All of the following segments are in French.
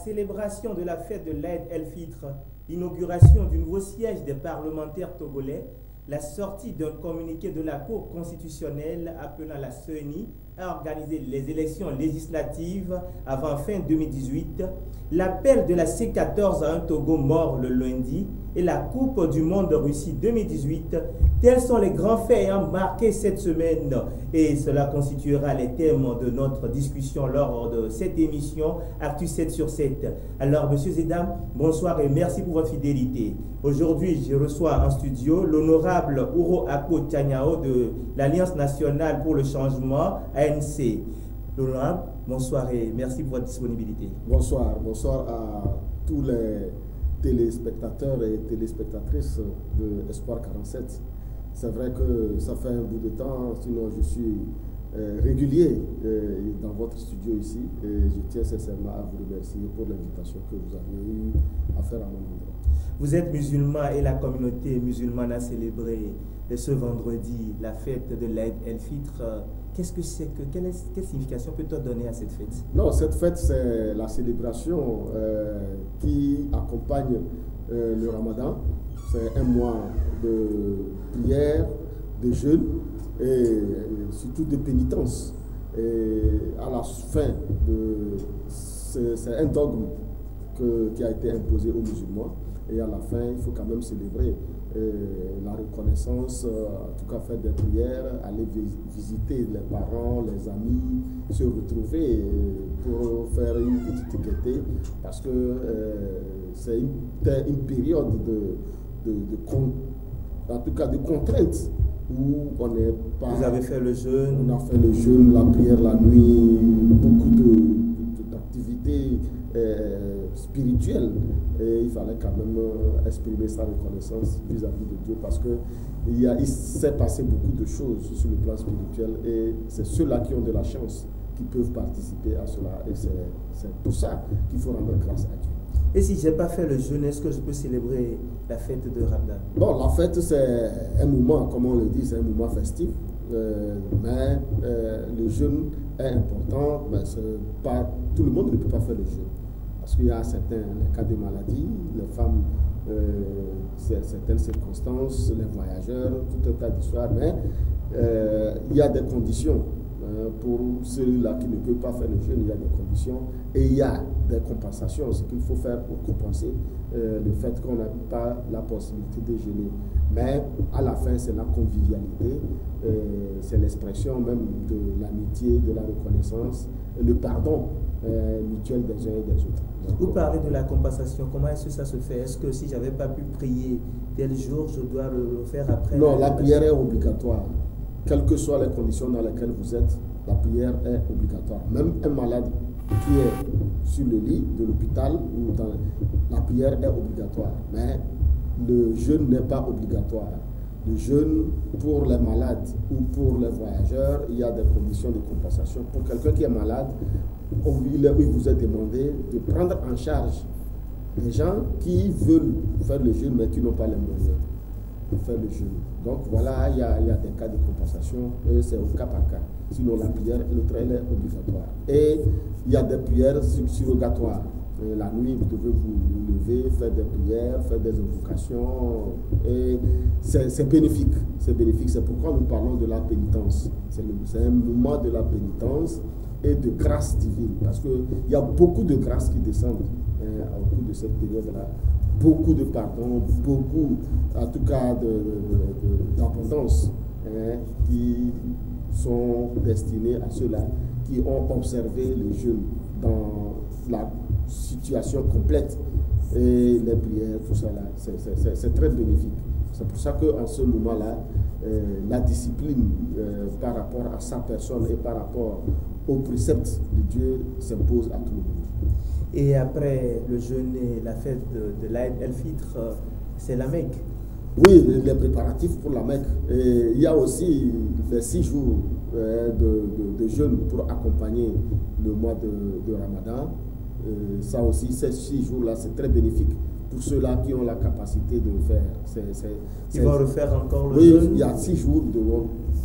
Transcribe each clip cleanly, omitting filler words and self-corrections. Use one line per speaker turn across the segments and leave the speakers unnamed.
célébration de la fête de l'Aïd el-Fitr, l'inauguration du nouveau siège des parlementaires togolais, la sortie d'un communiqué de la Cour constitutionnelle appelant la CENI à organiser les élections législatives avant fin 2018, l'appel de la C14 à un Togo mort le lundi et la Coupe du Monde de Russie 2018, tels sont les grands faits ayant marqué cette semaine et cela constituera les thèmes de notre discussion lors de cette émission Actu 7 sur 7. Alors, messieurs et dames, bonsoir et merci pour votre fidélité. Aujourd'hui, je reçois en studio l'honorable Uro Ako Tchanyao de l'Alliance nationale pour le changement, ANC. L'honorable, bonsoir et merci pour votre disponibilité.
Bonsoir, bonsoir à tous les téléspectateurs et téléspectatrices de Espoir 47. C'est vrai que ça fait un bout de temps, sinon je suis régulier dans votre studio ici et je tiens sincèrement à vous remercier pour l'invitation que vous avez eu à faire à mon endroit.
Vous êtes musulman et la communauté musulmane a célébré ce vendredi la fête de l'Aïd el-Fitr. Qu'est-ce que c'est que quelle signification peut-on donner à cette fête?
Non, cette fête c'est la célébration qui accompagne le Ramadan. C'est un mois de prière, de jeûne et surtout de pénitence. Et à la fin c'est un dogme qui a été imposé aux musulmans. Et à la fin, il faut quand même célébrer la reconnaissance, en tout cas faire des prières, aller visiter les parents, les amis, se retrouver pour faire une petite gaieté, parce que c'est une période en tout cas de contraintes où on n'est pas...
Vous avez fait le jeûne?
On a fait le jeûne, la prière la nuit, beaucoup d'activités spirituelle, et il fallait quand même exprimer sa reconnaissance vis-à-vis de Dieu, parce que il s'est passé beaucoup de choses sur le plan spirituel et c'est ceux-là qui ont de la chance qui peuvent participer à cela, et c'est pour ça qu'il faut rendre grâce à Dieu.
Et si je n'ai pas fait le jeûne, est-ce que je peux célébrer la fête de Ramadan?
Bon, la fête c'est un moment, comme on le dit, c'est un moment festif, mais le jeûne est important, mais pas, tout le monde ne peut pas faire le jeûne. Parce qu'il y a certains cas de maladie, les femmes, certaines circonstances, les voyageurs, tout un tas d'histoires, mais il y a des conditions. Pour ceux-là qui ne peuvent pas faire le jeûne, il y a des conditions et il y a des compensations, ce qu'il faut faire pour compenser le fait qu'on n'a pas la possibilité de jeûner. Mais à la fin, c'est la convivialité, c'est l'expression même de l'amitié, de la reconnaissance, le pardon mutuel des uns et des autres.
Vous parlez de la compensation, comment est-ce que ça se fait? Est-ce que si je n'avais pas pu prier tel jour, je dois le faire après?
Non, la prière est obligatoire. Quelles que soient les conditions dans lesquelles vous êtes, la prière est obligatoire. Même un malade qui est sur le lit de l'hôpital, la prière est obligatoire. Mais le jeûne n'est pas obligatoire. Le jeûne pour les malades ou pour les voyageurs, il y a des conditions de compensation. Pour quelqu'un qui est malade, il vous est demandé de prendre en charge des gens qui veulent faire le jeûne mais qui n'ont pas les moyens de faire le jeûne. Donc voilà, il y a des cas de compensation et c'est au cas par cas. Sinon la prière, elle est obligatoire. Et il y a des prières surrogatoires. La nuit, vous devez vous lever, faire des prières, faire des invocations. Et c'est bénéfique. C'est bénéfique. C'est pourquoi nous parlons de la pénitence. C'est un moment de la pénitence et de grâce divine. Parce qu'il y a beaucoup de grâces qui descendent au cours de cette période-là. Beaucoup de pardon, beaucoup, en tout cas, d'abondance qui sont destinés à ceux-là qui ont observé le jeûne dans la situation complète et les prières, tout ça là, c'est très bénéfique. C'est pour ça qu'en ce moment-là, la discipline par rapport à sa personne et par rapport aux préceptes de Dieu s'impose à tout le monde.
Et après le jeûne et la fête de l'Aïd el-Fitr, c'est la Mecque.
Oui, les préparatifs pour la Mecque. Et il y a aussi les 6 jours de jeûne pour accompagner le mois de Ramadan. Ça aussi, ces 6 jours-là, c'est très bénéfique pour ceux-là qui ont la capacité de le faire.
Ils vont refaire encore le
jeûne?
Oui,
il y a 6 jours.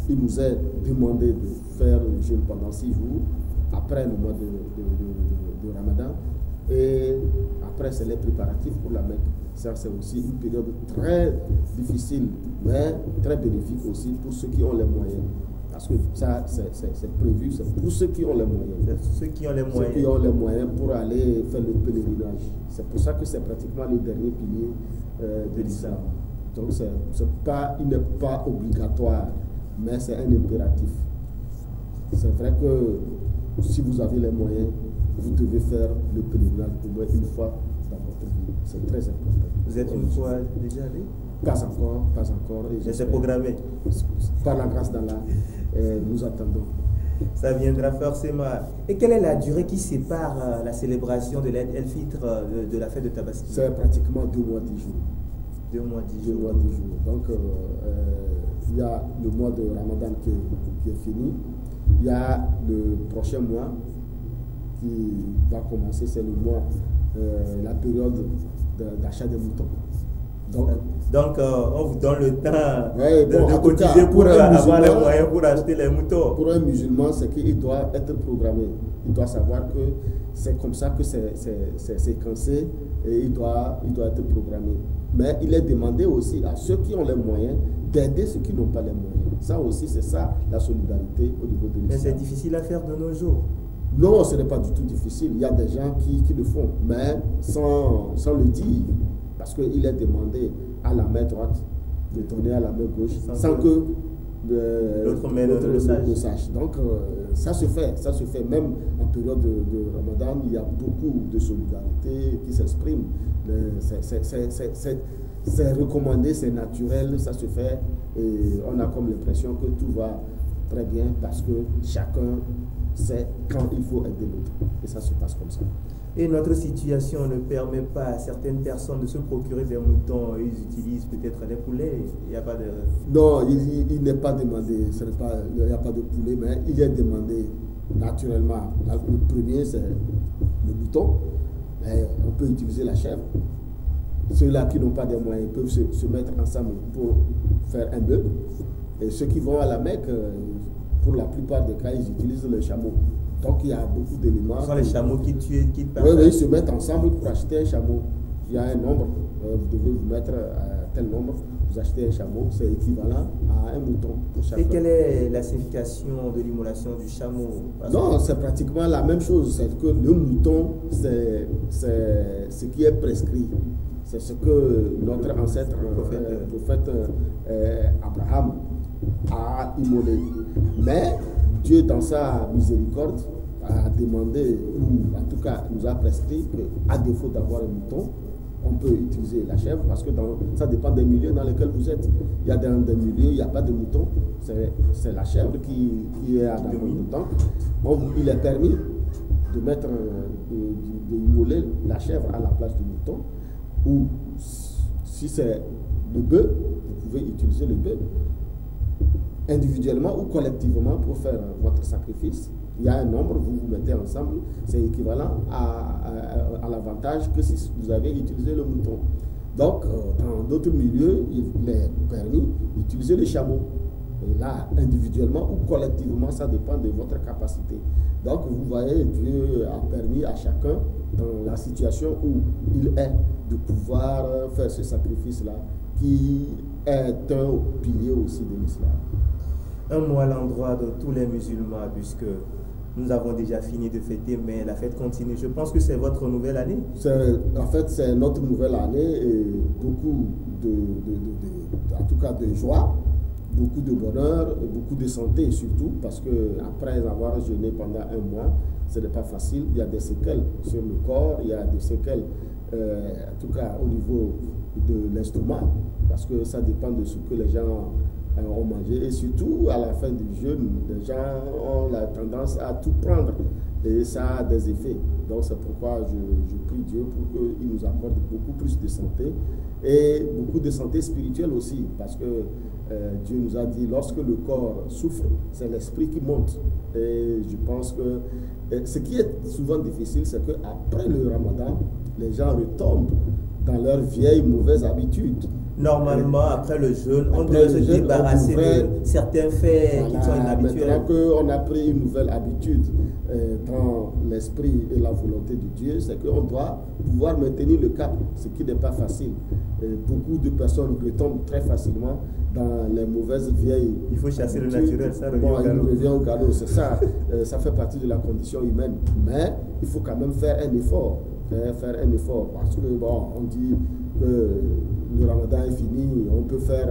Il nous est demandé de faire le jeûne pendant 6 jours, après le mois de Ramadan. Et après, c'est les préparatifs pour la Mecque. Ça, c'est aussi une période très difficile, mais très bénéfique aussi pour ceux qui ont les moyens. Parce que ça, c'est prévu, c'est pour ceux qui ont les moyens.
Ceux qui ont les moyens.
Ceux qui ont les moyens pour aller faire le pèlerinage. C'est pour ça que c'est pratiquement le dernier pilier de l'islam. Donc, il n'est pas obligatoire, mais c'est un impératif. C'est vrai que si vous avez les moyens, vous devez faire le pèlerinage au moins une fois dans votre vie. C'est très important.
Vous êtes une fois déjà allé?
Pas encore, pas encore.
Mais c'est programmé.
Par la grâce d'Allah, nous attendons.
Ça viendra forcément. Et quelle est la durée qui sépare la célébration de l'Aïd el-Fitr de la fête de Tabaski?
C'est pratiquement 2 mois 10 jours.
2 mois 10 jours.
2 mois 10 jours. Donc, il y a le mois de Ramadan qui est fini. Il y a le prochain mois qui va commencer, c'est le mois, la période d'achat des moutons.
Donc, on vous donne le temps
de
cotiser pour avoir les moyens pour acheter les moutons.
Pour un musulman, c'est qu'il doit être programmé. Il doit savoir que c'est comme ça que c'est séquencé et il doit être programmé. Mais il est demandé aussi à ceux qui ont les moyens d'aider ceux qui n'ont pas les moyens. Ça aussi, c'est ça la solidarité au niveau de l'islam.
Mais c'est difficile à faire de nos jours.
Non, ce n'est pas du tout difficile. Il y a des gens qui le font, mais sans le dire. Parce qu'il est demandé à la main droite de tourner à la main gauche sans que
l'autre main le sache.
Donc, ça se fait. Même en période de Ramadan, il y a beaucoup de solidarité qui s'exprime. C'est recommandé, c'est naturel, ça se fait. Et on a comme l'impression que tout va très bien parce que chacun sait quand il faut aider l'autre. Et ça se passe comme ça.
Et notre situation ne permet pas à certaines personnes de se procurer des moutons. Ils utilisent peut-être des poulets. Il n'y a pas de...
Non, il n'est pas demandé. Il n'y a pas de poulet, mais il est demandé naturellement. Le premier, c'est le mouton. Mais on peut utiliser la chèvre. Ceux-là qui n'ont pas de moyens peuvent se mettre ensemble pour faire un bœuf. Et ceux qui vont à la Mecque, pour la plupart des cas, ils utilisent le chameau. Donc il y a beaucoup d'éléments.
Ce sont les chameaux qui tuent, qui
Oui, ils se mettent ensemble pour acheter un chameau. Il y a un nombre, vous devez vous mettre à tel nombre, vous achetez un chameau, c'est équivalent à un mouton pour chacun.
Et quelle est la signification de l'immolation du chameau?
Non, c'est pratiquement la même chose. C'est que le mouton, c'est ce qui est prescrit. C'est ce que notre ancêtre, le prophète Abraham, a immolé. Mais Dieu, dans sa miséricorde, a demandé, ou en tout cas nous a prescrit qu'à défaut d'avoir un mouton, on peut utiliser la chèvre parce que ça dépend des milieux dans lesquels vous êtes. Il y a des milieux, il n'y a pas de mouton, c'est la chèvre qui est à la temps. Bon, il est permis de mettre, d'immoler la chèvre à la place du mouton, ou si c'est le bœuf, vous pouvez utiliser le bœuf individuellement ou collectivement pour faire votre sacrifice. Il y a un nombre, vous vous mettez ensemble, c'est équivalent à l'avantage que si vous avez utilisé le mouton. Donc, dans d'autres milieux, il est permis d'utiliser le chameau. Et là, individuellement ou collectivement, ça dépend de votre capacité. Donc, vous voyez, Dieu a permis à chacun, dans la situation où il est, de pouvoir faire ce sacrifice-là, qui est un pilier aussi de l'islam.
Un mot à l'endroit de tous les musulmans, puisque nous avons déjà fini de fêter, mais la fête continue. Je pense que c'est votre nouvelle année.
En fait, c'est notre nouvelle année et beaucoup en tout cas de joie, beaucoup de bonheur, beaucoup de santé surtout, parce que après avoir jeûné pendant un mois, ce n'est pas facile. Il y a des séquelles sur le corps, il y a des séquelles, en tout cas au niveau de l'estomac, parce que ça dépend de ce que les gens ont mangé. Et surtout, à la fin du jeûne, les gens ont la tendance à tout prendre et ça a des effets. Donc, c'est pourquoi je prie Dieu pour qu'il nous accorde beaucoup plus de santé et beaucoup de santé spirituelle aussi, parce que Dieu nous a dit, lorsque le corps souffre, c'est l'esprit qui monte. Et je pense que ce qui est souvent difficile, c'est qu'après le Ramadan, les gens retombent dans leurs vieilles mauvaises habitudes.
Normalement, après le jeûne, on devrait se débarrasser de certains faits qui sont inhabituels.
Maintenant qu'on a pris une nouvelle habitude dans l'esprit et la volonté de Dieu, c'est qu'on doit pouvoir maintenir le cap, ce qui n'est pas facile. Beaucoup de personnes retombent très facilement dans les mauvaises vieilles.
Il faut chasser le naturel, ça revient au galop.
Il revient au galop, c'est ça. Ça fait partie de la condition humaine. Mais il faut quand même faire un effort. Parce que, bon, on dit que le ramadan est fini, on peut faire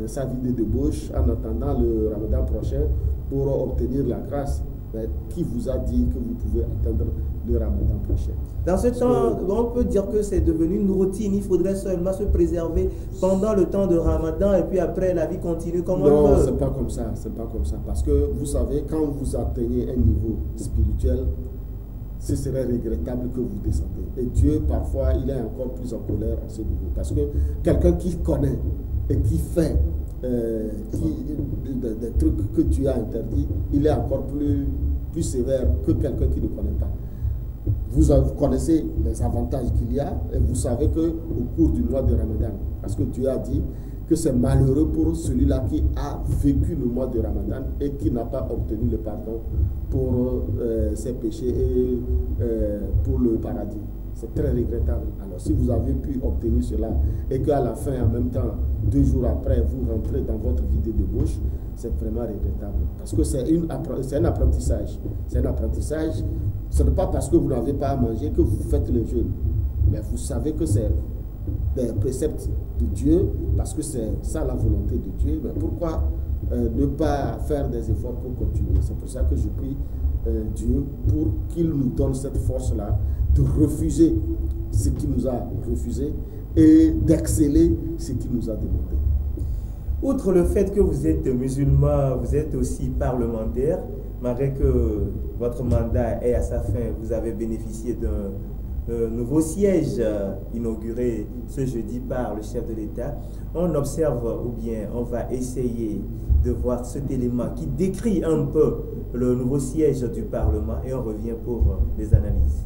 sa vie de débauche en attendant le ramadan prochain pour obtenir la grâce. Mais qui vous a dit que vous pouvez atteindre le ramadan prochain?
Dans ce temps, on peut dire que c'est devenu une routine. Il faudrait seulement se préserver pendant le temps de ramadan et puis après la vie continue comme on veut.
Non, c'est pas comme ça. C'est pas comme ça. Parce que vous savez, quand vous atteignez un niveau spirituel, ce serait regrettable que vous descendez. Et Dieu, parfois, il est encore plus en colère à ce niveau. Parce que quelqu'un qui connaît et qui fait des trucs que Dieu a interdits, il est encore plus sévère que quelqu'un qui ne connaît pas. Vous connaissez les avantages qu'il y a et vous savez qu'au cours du mois de Ramadan, parce que Dieu a dit que c'est malheureux pour celui-là qui a vécu le mois de Ramadan et qui n'a pas obtenu le pardon pour ses péchés et pour le paradis. C'est très regrettable. Alors, si vous avez pu obtenir cela et qu'à la fin, en même temps, 2 jours après, vous rentrez dans votre vie de débauche, c'est vraiment regrettable. Parce que c'est un apprentissage. C'est un apprentissage. Ce n'est pas parce que vous n'avez pas à manger que vous faites le jeûne. Mais vous savez que c'est des préceptes de Dieu, parce que c'est ça la volonté de Dieu. Mais pourquoi ne pas faire des efforts pour continuer? C'est pour ça que je prie Dieu pour qu'il nous donne cette force-là de refuser ce qu'il nous a refusé et d'exceller ce qu'il nous a demandé.
Outre le fait que vous êtes musulman, vous êtes aussi parlementaire. Malgré que votre mandat est à sa fin, vous avez bénéficié d'un nouveau siège inauguré ce jeudi par le chef de l'État. On observe, ou bien on va essayer de voir cet élément qui décrit un peu le nouveau siège du Parlement et on revient pour les analyses.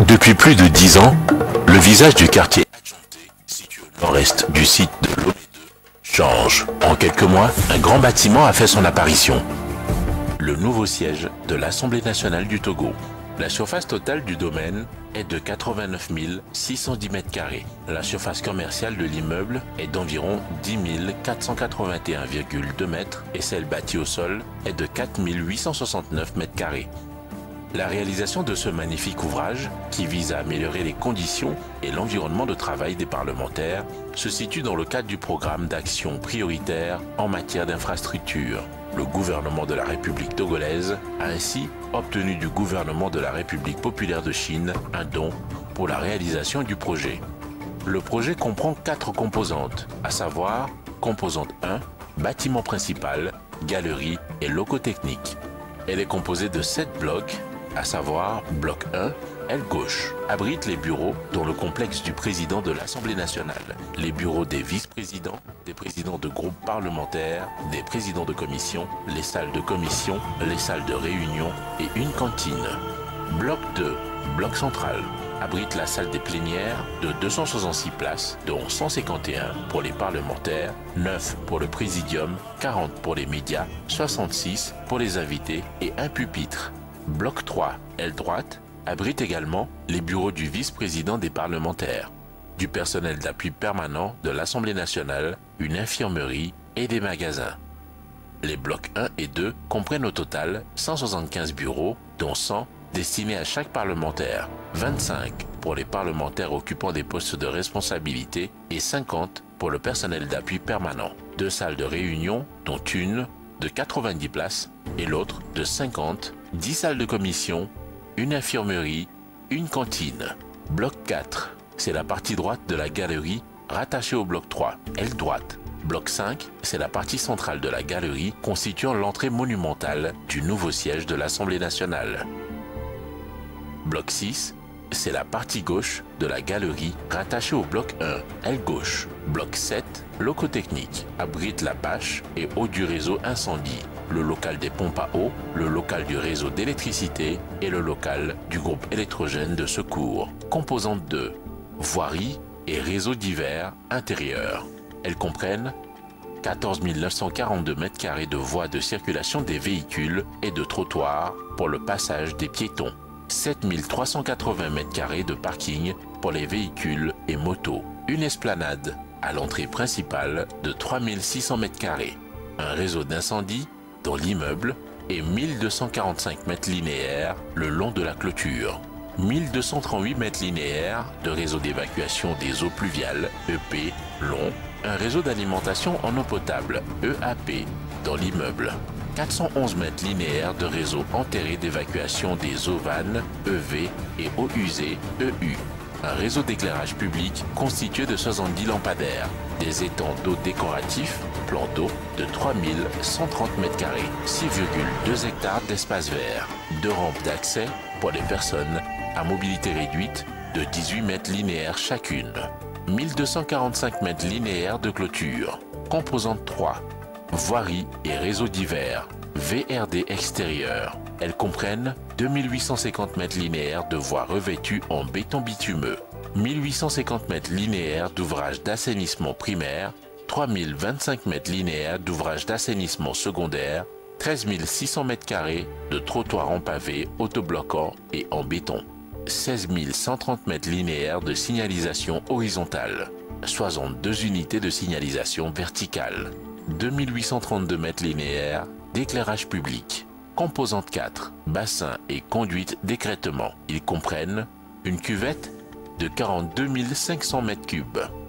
Depuis plus de 10 ans, le visage du quartier adjoncté, situé au nord-est du site de Lomé 2, change. En quelques mois, un grand bâtiment a fait son apparition. Le nouveau siège de l'Assemblée nationale du Togo. La surface totale du domaine est de 89 610 m². La surface commerciale de l'immeuble est d'environ 10 481,2 m et celle bâtie au sol est de 4 869 m². La réalisation de ce magnifique ouvrage, qui vise à améliorer les conditions et l'environnement de travail des parlementaires, se situe dans le cadre du programme d'action prioritaire en matière d'infrastructure. Le gouvernement de la République togolaise a ainsi obtenu du gouvernement de la République populaire de Chine un don pour la réalisation du projet. Le projet comprend 4 composantes, à savoir composante 1, bâtiment principal, galerie et locaux techniques. Elle est composée de 7 blocs, à savoir bloc 1, aile gauche, abrite les bureaux dont le complexe du président de l'Assemblée nationale, les bureaux des vice-présidents, des présidents de groupes parlementaires, des présidents de commission, les salles de commission, les salles de réunion et une cantine. Bloc 2, bloc central, abrite la salle des plénières de 266 places, dont 151 pour les parlementaires, 9 pour le présidium, 40 pour les médias, 66 pour les invités et un pupitre. Bloc 3, aile droite, abrite également les bureaux du vice-président des parlementaires, du personnel d'appui permanent de l'Assemblée nationale, une infirmerie et des magasins. Les blocs 1 et 2 comprennent au total 175 bureaux, dont 100 destinés à chaque parlementaire, 25 pour les parlementaires occupant des postes de responsabilité et 50 pour le personnel d'appui permanent. 2 salles de réunion, dont une de 90 places et l'autre de 50, 10 salles de commission, une infirmerie, une cantine. Bloc 4, c'est la partie droite de la galerie rattachée au bloc 3, aile droite. Bloc 5, c'est la partie centrale de la galerie constituant l'entrée monumentale du nouveau siège de l'Assemblée nationale. Bloc 6, c'est la partie gauche de la galerie rattachée au bloc 1, aile gauche. Bloc 7, locaux techniques, abrite la bâche et eau du réseau incendie. le local des pompes à eau, le local du réseau d'électricité et le local du groupe électrogène de secours. Composante 2. Voirie et réseaux divers intérieurs. Elles comprennent 14 942 m² de voies de circulation des véhicules et de trottoirs pour le passage des piétons. 7 380 m² de parking pour les véhicules et motos. Une esplanade à l'entrée principale de 3 600 m². Un réseau d'incendie dans l'immeuble et 1245 mètres linéaires le long de la clôture. 1238 mètres linéaires de réseau d'évacuation des eaux pluviales, EP, long. Un réseau d'alimentation en eau potable, EAP, dans l'immeuble. 411 mètres linéaires de réseau enterré d'évacuation des eaux vannes, EV, et eaux usées, EU. Un réseau d'éclairage public constitué de 70 lampadaires. Des étangs d'eau décoratifs, plan d'eau, de 3130 m², 6,2 hectares d'espace vert. 2 rampes d'accès pour les personnes à mobilité réduite de 18 mètres linéaires chacune. 1245 mètres linéaires de clôture. Composante 3. Voirie et réseaux divers. VRD extérieur. Elles comprennent 2850 mètres linéaires de voies revêtues en béton bitumeux, 1850 mètres linéaires d'ouvrages d'assainissement primaire, 3025 mètres linéaires d'ouvrages d'assainissement secondaire, 13 600 m² de trottoirs en pavé autobloquants et en béton, 16 130 mètres linéaires de signalisation horizontale, 62 unités de signalisation verticale, 2832 mètres linéaires d'éclairage public. Composante 4. Bassins et conduites d'écrêtement. Ils comprennent une cuvette de 42 500 m3,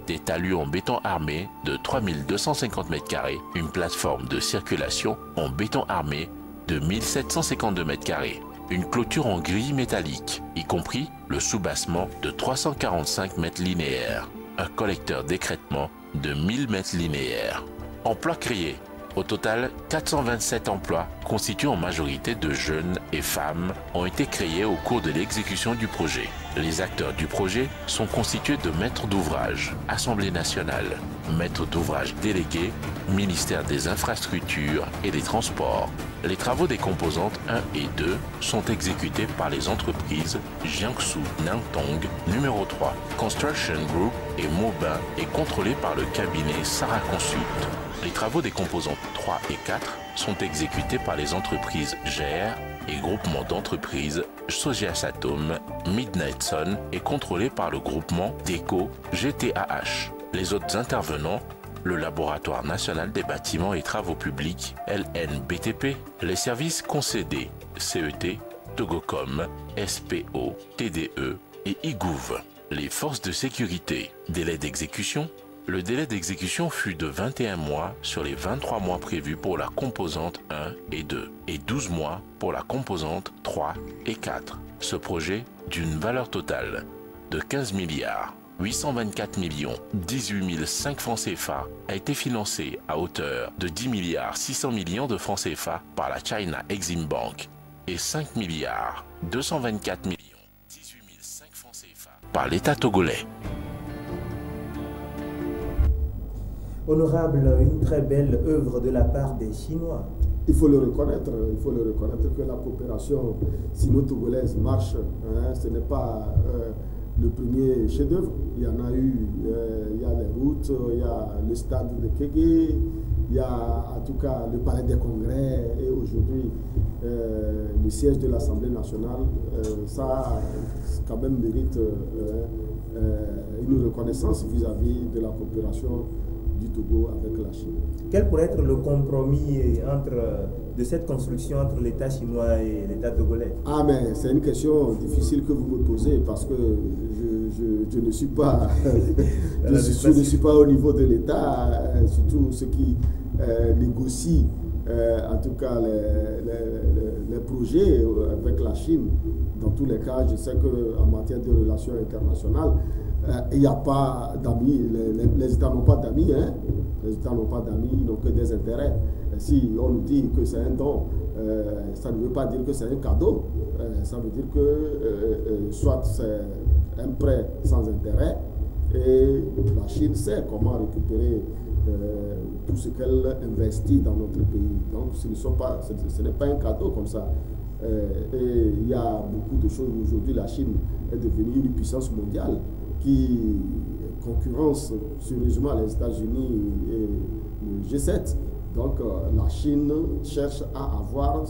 des talus en béton armé de 3250 m², une plateforme de circulation en béton armé de 1752 m², une clôture en grille métallique, y compris le soubassement de 345 mètres linéaires, un collecteur d'écrêtement de 1000 mètres linéaires. Emplois créés. Au total, 427 emplois, constitués en majorité de jeunes et femmes, ont été créés au cours de l'exécution du projet. Les acteurs du projet sont constitués de maîtres d'ouvrage, Assemblée nationale, maîtres d'ouvrage délégués, ministère des infrastructures et des transports. Les travaux des composantes 1 et 2 sont exécutés par les entreprises Jiangsu Nantong numéro 3, Construction Group et Mobin et contrôlés par le cabinet Sarah Consult. Les travaux des composantes 3 et 4 sont exécutés par les entreprises GER et groupement d'entreprises Sogiasatom, Midnight Sun et contrôlés par le groupement DECO GTAH. Les autres intervenants, le Laboratoire national des bâtiments et travaux publics, LNBTP, les services concédés, CET, Togocom, SPO, TDE et IGOUV. Les forces de sécurité, délai d'exécution. Le délai d'exécution fut de 21 mois sur les 23 mois prévus pour la composante 1 et 2 et 12 mois pour la composante 3 et 4. Ce projet, d'une valeur totale de 15 milliards 824 millions 18 005 francs CFA, a été financé à hauteur de 10 milliards 600 millions de francs CFA par la China Exim Bank et 5 milliards 224 millions 18 005 francs CFA par l'État togolais.
Honorable, une très belle œuvre de la part des Chinois.
Il faut le reconnaître que la coopération sino-togolaise marche. Ce n'est pas le premier chef-d'œuvre. Il y en a eu, il y a les routes, il y a le stade de Kégué, il y a en tout cas le palais des congrès et aujourd'hui le siège de l'Assemblée nationale. Ça quand même mérite une reconnaissance vis-à-vis de la coopération du Togo avec la Chine.
Quel pourrait être le compromis de cette construction entre l'État chinois et l'État togolais?
Ah, mais c'est une question difficile que vous me posez parce que je ne suis pas je ne suis pas au niveau de l'État, surtout ceux qui négocient en tout cas les projets avec la Chine. Dans tous les cas, je sais qu'en matière de relations internationales, il n'y a pas d'amis, les États n'ont pas d'amis, les États n'ont pas d'amis, ils n'ont que des intérêts. Si on nous dit que c'est un don, ça ne veut pas dire que c'est un cadeau, ça veut dire que soit c'est un prêt sans intérêt, et la Chine sait comment récupérer tout ce qu'elle investit dans notre pays. Donc ce n'est pas un cadeau comme ça. Et il y a beaucoup de choses. Aujourd'hui, la Chine est devenue une puissance mondiale qui concurrence sérieusement les États-Unis et le G7. Donc la Chine cherche à avoir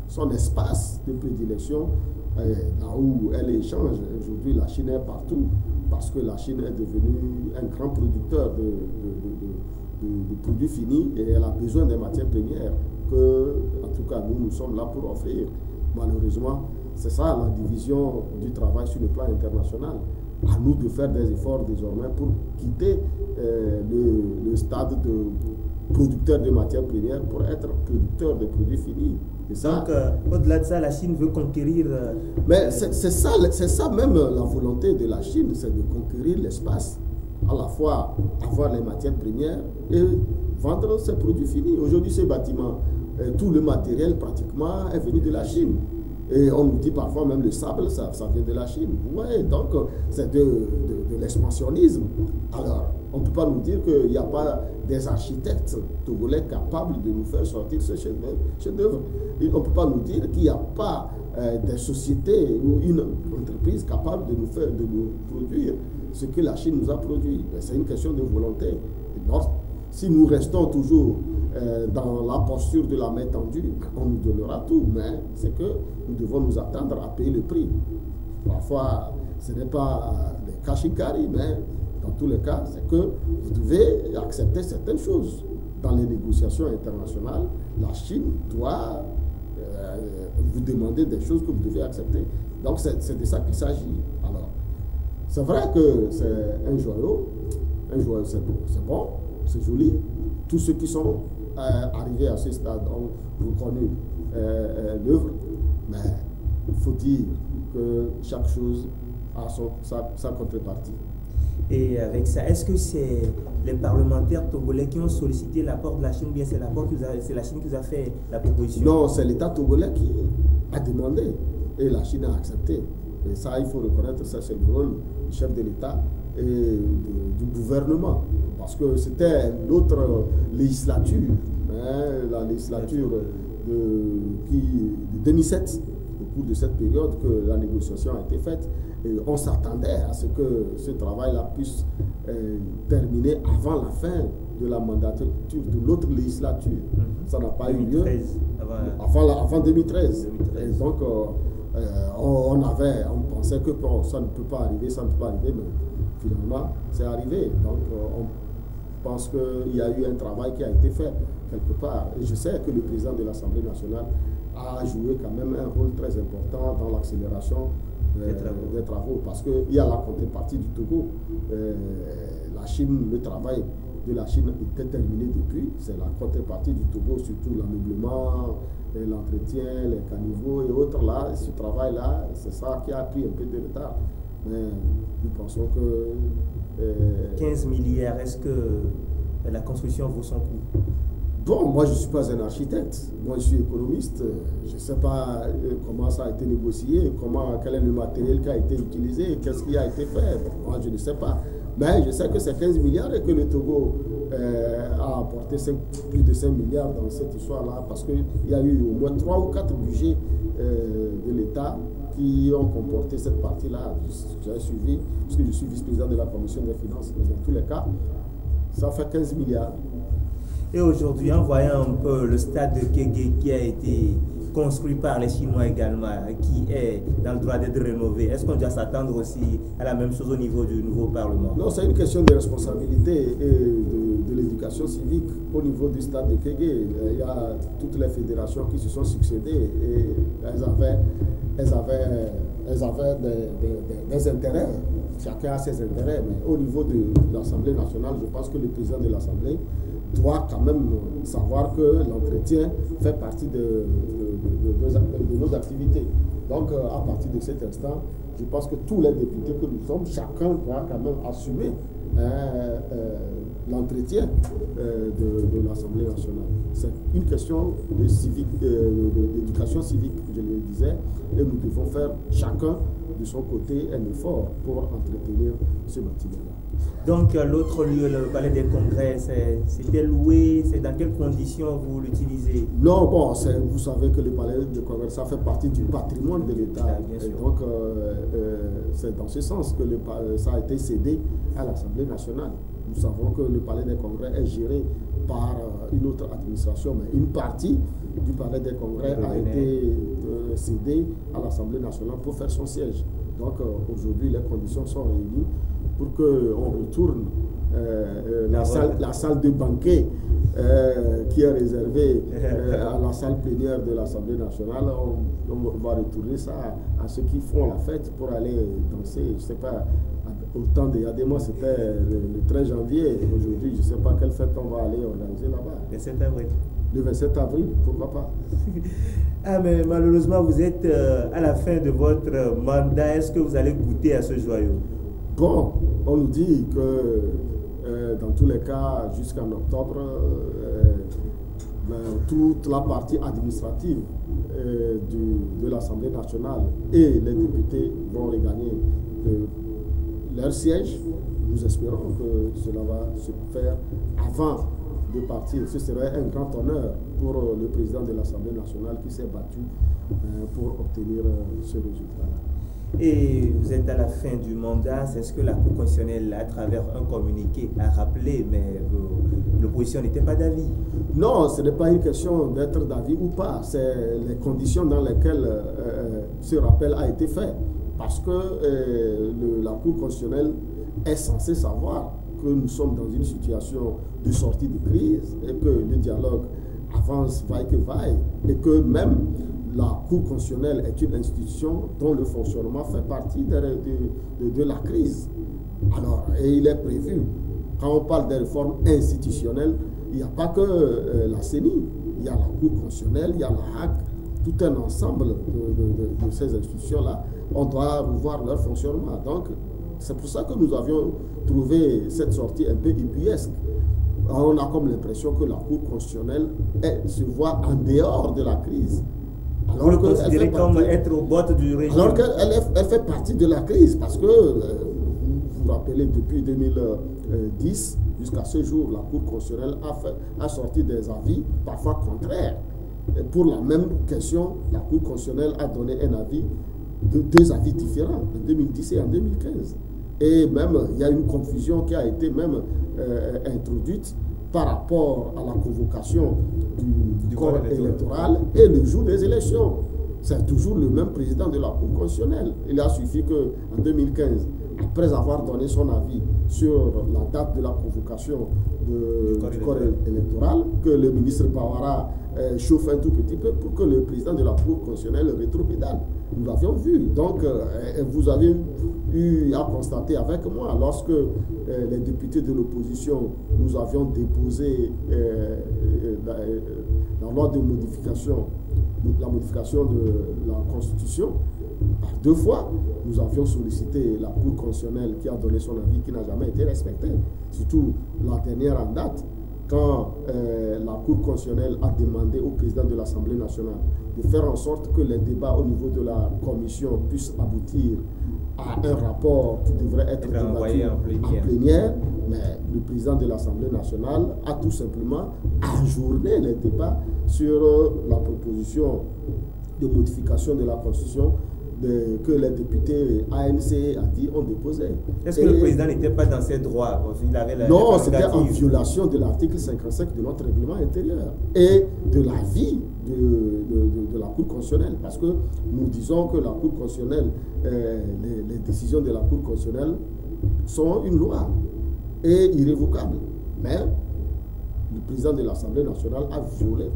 son espace de prédilection là où elle échange. Aujourd'hui, la Chine est partout parce que la Chine est devenue un grand producteur de produits finis et elle a besoin des matières premières que, en tout cas, nous sommes là pour offrir. Malheureusement, c'est ça la division du travail sur le plan international. À nous de faire des efforts désormais pour quitter le stade de producteur de matières premières pour être producteur de produits finis.
Donc, au-delà de ça, la Chine veut conquérir...
Mais c'est ça même la volonté de la Chine, c'est de conquérir l'espace. À la fois avoir les matières premières et vendre ses produits finis. Aujourd'hui, ces bâtiments, tout le matériel pratiquement est venu de la Chine. Et on nous dit parfois même le sable, ça vient de la Chine. Ouais, donc c'est de l'expansionnisme. Alors, on ne peut pas nous dire qu'il n'y a pas des architectes togolais capables de nous faire sortir ce chef-d'œuvre. On ne peut pas nous dire qu'il n'y a pas des sociétés ou une entreprise capable de nous produire ce que la Chine nous a produit. C'est une question de volonté. Alors, si nous restons toujours dans la posture de la main tendue, on nous donnera tout, mais c'est que nous devons nous attendre à payer le prix. Parfois, ce n'est pas des kashikari, mais dans tous les cas, c'est que vous devez accepter certaines choses. Dans les négociations internationales, la Chine doit vous demander des choses que vous devez accepter. Donc, c'est de ça qu'il s'agit. Alors, c'est vrai que c'est un joyau c'est bon, c'est joli. Tous ceux qui sont arrivés à ce stade ont reconnu l'œuvre, mais il faut dire que chaque chose a sa contrepartie.
Et avec ça, est-ce que c'est les parlementaires togolais qui ont sollicité l'apport de la Chine ou bien c'est la Chine qui vous a fait la proposition?
Non, c'est l'État togolais qui a demandé et la Chine a accepté. Et ça, il faut reconnaître, ça c'est le rôle du chef de l'État et du gouvernement. Parce que c'était l'autre législature, la législature de 2007, au cours de cette période que la négociation a été faite. Et on s'attendait à ce que ce travail-là puisse terminer avant la fin de la mandature de l'autre législature. Ça n'a pas 2013, eu lieu avant 2013. Et donc, on pensait que bon, ça ne peut pas arriver, mais finalement, c'est arrivé. Donc, on pense qu'il y a eu un travail qui a été fait quelque part. Et je sais que le président de l'Assemblée nationale a joué quand même un rôle très important dans l'accélération des travaux, parce qu'il y a la contrepartie du Togo. La Chine, le travail de la Chine était terminé depuis. C'est la contrepartie du Togo, surtout l'ameublement, l'entretien, les caniveaux et autres. Là, ce travail-là, c'est ça qui a pris un peu de retard. Mais nous pensons que...
15 milliards, est-ce que la construction vaut son coût?
Bon, moi je ne suis pas un architecte, moi je suis économiste, je ne sais pas comment ça a été négocié, quel est le matériel qui a été utilisé, qu'est-ce qui a été fait, moi je ne sais pas. Mais je sais que c'est 15 milliards et que le Togo a apporté plus de 5 milliards dans cette histoire-là, parce qu'il y a eu au moins 3 ou 4 budgets de l'État qui ont comporté cette partie-là. J'ai suivi, parce que je suis vice-président de la Commission des finances, mais dans tous les cas, ça fait 15 milliards.
Et aujourd'hui, en voyant un peu le stade de Kégué qui a été construit par les Chinois également, qui est dans le droit d'être rénové, est-ce qu'on doit s'attendre aussi à la même chose au niveau du nouveau Parlement?
Non, c'est une question de responsabilité et de l'éducation civique au niveau du stade de Kégué. Il y a toutes les fédérations qui se sont succédées et elles avaient des intérêts. Chacun a ses intérêts, mais au niveau de l'Assemblée nationale, je pense que le président de l'Assemblée doit quand même savoir que l'entretien fait partie de nos activités. Donc, à partir de cet instant, je pense que tous les députés que nous sommes, chacun doit quand même assumer l'entretien de l'Assemblée nationale. C'est une question d'éducation civique, je le disais, et nous devons faire chacun de son côté un effort pour entretenir ce bâtiment-là.
Donc l'autre lieu, le palais des congrès, c'était loué, c'est dans quelles conditions vous l'utilisez?
Non, bon, vous savez que le palais des congrès, ça fait partie du patrimoine de l'État. Donc c'est dans ce sens que ça a été cédé à l'Assemblée nationale. Nous savons que le palais des congrès est géré par une autre administration, mais une partie du palais des congrès a été cédée à l'Assemblée nationale pour faire son siège. Donc aujourd'hui, les conditions sont réunies pour qu'on retourne la salle de banquet qui est réservée à la salle plénière de l'Assemblée nationale. On va retourner ça à ceux qui font la fête pour aller danser. Je ne sais pas, au temps de Yadema, c'était le 13 janvier. Aujourd'hui, je ne sais pas quelle fête on va aller organiser là-bas.
Le 27 avril.
Le 27 avril, pourquoi pas?
Ah, mais malheureusement, vous êtes à la fin de votre mandat. Est-ce que vous allez goûter à ce joyau?
Bon, on nous dit que dans tous les cas, jusqu'en octobre, toute la partie administrative de l'Assemblée nationale et les députés vont regagner leur siège. Nous espérons que cela va se faire avant de partir. Ce serait un grand honneur pour le président de l'Assemblée nationale qui s'est battu pour obtenir ce résultat-là.
Et vous êtes à la fin du mandat, c'est ce que la Cour constitutionnelle, à travers un communiqué, a rappelé, mais l'opposition n'était pas d'avis.
Non, ce n'est pas une question d'être d'avis ou pas, c'est les conditions dans lesquelles ce rappel a été fait. Parce que la Cour constitutionnelle est censée savoir que nous sommes dans une situation de sortie de crise et que le dialogue avance vaille que vaille et que même la Cour constitutionnelle est une institution dont le fonctionnement fait partie de la crise. Alors, et il est prévu, quand on parle des réformes institutionnelles, il n'y a pas que la CENI, il y a la Cour constitutionnelle, il y a la HAC, tout un ensemble de ces institutions-là. On doit revoir leur fonctionnement. Donc, c'est pour ça que nous avions trouvé cette sortie un peu ubuesque. On a comme l'impression que la Cour constitutionnelle se voit en dehors de la crise.
Alors vous le considérez comme être au bord du régime.
Alors qu'elle fait partie de la crise parce que, vous vous rappelez, depuis 2010 jusqu'à ce jour, la Cour constitutionnelle a sorti des avis parfois contraires. Et pour la même question, la Cour constitutionnelle a donné un avis, deux avis différents, en 2010 et en 2015. Et même, il y a une confusion qui a été même introduite par rapport à la convocation du corps électoral et le jour des élections. C'est toujours le même président de la Cour constitutionnelle. Il a suffi qu'en 2015, après avoir donné son avis sur la date de la convocation du corps électoral, que le ministre Pawara chauffe un tout petit peu pour que le président de la Cour constitutionnelle rétropédale. Nous l'avions vu. Donc, vous avez eu à constater avec moi, lorsque les députés de l'opposition, nous avions déposé la loi de modification, la modification de la Constitution, par 2 fois, nous avions sollicité la Cour constitutionnelle qui a donné son avis qui n'a jamais été respecté. Surtout la dernière en date, quand la Cour constitutionnelle a demandé au président de l'Assemblée nationale de faire en sorte que les débats au niveau de la commission puissent aboutir à un rapport qui devrait être débattu en plénière, mais le président de l'Assemblée nationale a tout simplement ajourné les débats sur la proposition de modification de la Constitution que les députés ANC ont déposé.
Est-ce que le président n'était pas dans ses droits?
Non, c'était en violation de l'article 55 de notre règlement intérieur et de l'avis de la Cour constitutionnelle. Parce que nous disons que la Cour constitutionnelle, les décisions de la Cour constitutionnelle sont une loi et irrévocables. Mais le président de l'Assemblée nationale a violé.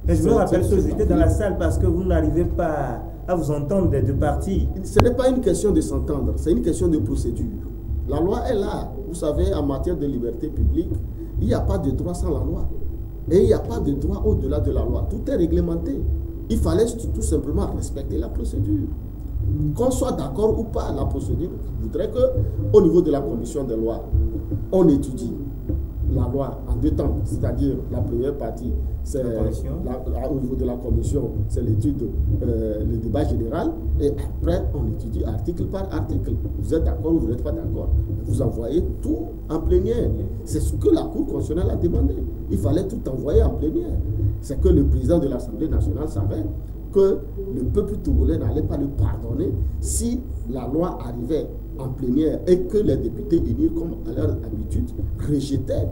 Mais je me rappelle que j'étais dans la salle parce que vous n'arrivez pas à vous entendre des deux parties.
Ce n'est pas une question de s'entendre, c'est une question de procédure. La loi est là. Vous savez, en matière de liberté publique, il n'y a pas de droit sans la loi. Et il n'y a pas de droit au-delà de la loi. Tout est réglementé. Il fallait tout simplement respecter la procédure. Qu'on soit d'accord ou pas, la procédure voudrait qu'au niveau de la commission des lois, on étudie la loi en deux temps, c'est-à-dire la première partie, c'est au niveau de la commission, c'est l'étude, le débat général, et après on étudie article par article. Vous êtes d'accord ou vous n'êtes pas d'accord? Vous envoyez tout en plénière. C'est ce que la Cour constitutionnelle a demandé. Il fallait tout envoyer en plénière. C'est que le président de l'Assemblée nationale savait que le peuple togolais n'allait pas le pardonner si la loi arrivait en plénière et que les députés unis, comme à leur habitude, rejetaient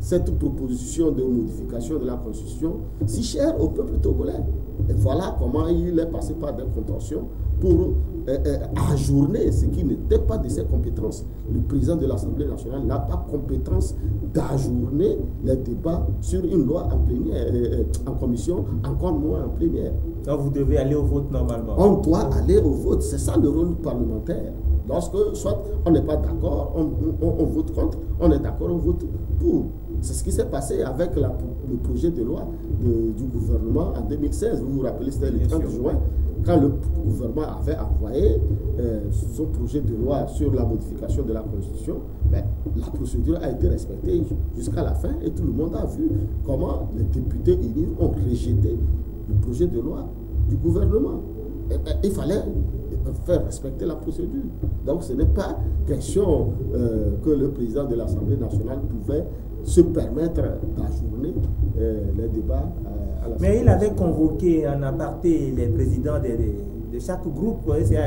cette proposition de modification de la Constitution si chère au peuple togolais. Et voilà comment il est passé par des contentions pour ajourner ce qui n'était pas de ses compétences. Le président de l'Assemblée nationale n'a pas compétence d'ajourner les débats sur une loi en plénière, en commission, encore moins en plénière.
Donc vous devez aller au vote normalement.
On doit aller au vote, c'est ça le rôle parlementaire. Lorsque soit on n'est pas d'accord, on vote contre, on est d'accord, on vote pour. C'est ce qui s'est passé avec le projet de loi du gouvernement en 2016. Vous vous rappelez, c'était le 30 juin, quand le gouvernement avait envoyé son projet de loi sur la modification de la Constitution. Ben, la procédure a été respectée jusqu'à la fin et tout le monde a vu comment les députés unis ont rejeté le projet de loi du gouvernement. Il fallait faire respecter la procédure. Donc ce n'est pas question que le président de l'Assemblée nationale pouvait se permettre d'ajourner les débats à l'Assemblée.
Mais il avait convoqué en aparté les présidents de chaque groupe. C'est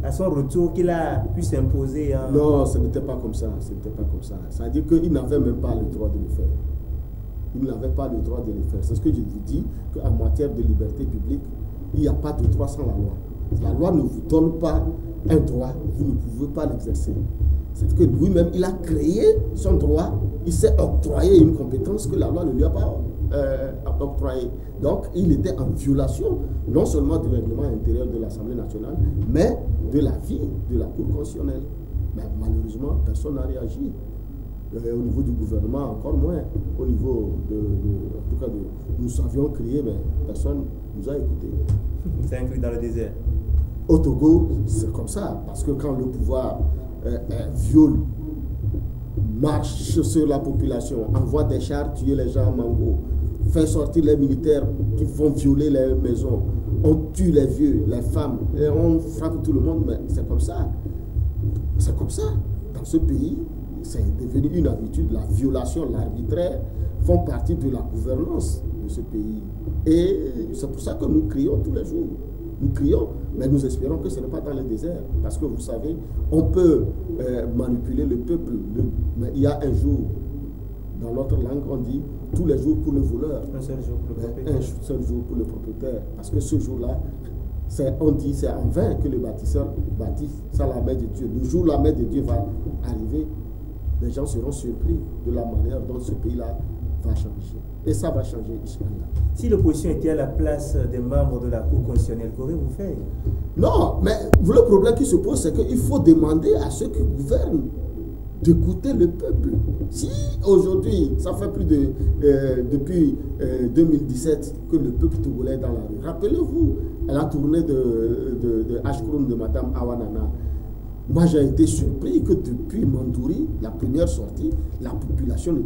à son retour qu'il a pu s'imposer.
Non, ce n'était pas comme ça. Ce n'était pas comme ça. C'est-à-dire qu'il n'avait même pas le droit de le faire. Il n'avait pas le droit de le faire. C'est ce que je vous dis, qu'en matière de liberté publique, il n'y a pas de droit sans la loi. La loi ne vous donne pas un droit, vous ne pouvez pas l'exercer. C'est que lui-même, il a créé son droit, il s'est octroyé une compétence que la loi ne lui a pas octroyée. Donc, il était en violation, non seulement du règlement intérieur de l'Assemblée nationale, mais de la vie de la Cour constitutionnelle. Mais malheureusement, personne n'a réagi. Au niveau du gouvernement, encore moins. Au niveau en tout cas, nous savions crier, mais personne nous a écoutés.
C'est un cri dans le désert.
Au Togo, c'est comme ça, parce que quand le pouvoir viole, marche sur la population, envoie des chars tuer les gens à Mango, fait sortir les militaires qui vont violer les maisons, on tue les vieux, les femmes, et on frappe tout le monde, mais c'est comme ça. C'est comme ça. Dans ce pays, c'est devenu une habitude. La violation, l'arbitraire font partie de la gouvernance de ce pays. Et c'est pour ça que nous crions tous les jours. Nous crions, mais nous espérons que ce n'est pas dans le désert. Parce que vous savez, on peut manipuler le peuple. Mais il y a un jour, dans notre langue, on dit tous les jours pour le voleur.
Un seul jour pour le propriétaire.
Un seul jour pour le propriétaire. Parce que ce jour-là, on dit c'est en vain que le bâtisseur bâtit sans la main de Dieu. Le jour où la main de Dieu va arriver, les gens seront surpris de la manière dont ce pays-là va changer. Et ça va changer, Inch'Allah.
Si l'opposition était à la place des membres de la Cour constitutionnelle, qu'aurez-vous fait?
Non, mais le problème qui se pose, c'est qu'il faut demander à ceux qui gouvernent d'écouter le peuple. Si aujourd'hui, ça fait plus depuis 2017 que le peuple togolais est dans la rue, rappelez-vous à la tournée de Ashkroun de Mme Awanana. Moi, j'ai été surpris que depuis Mandouri, la première sortie, la population,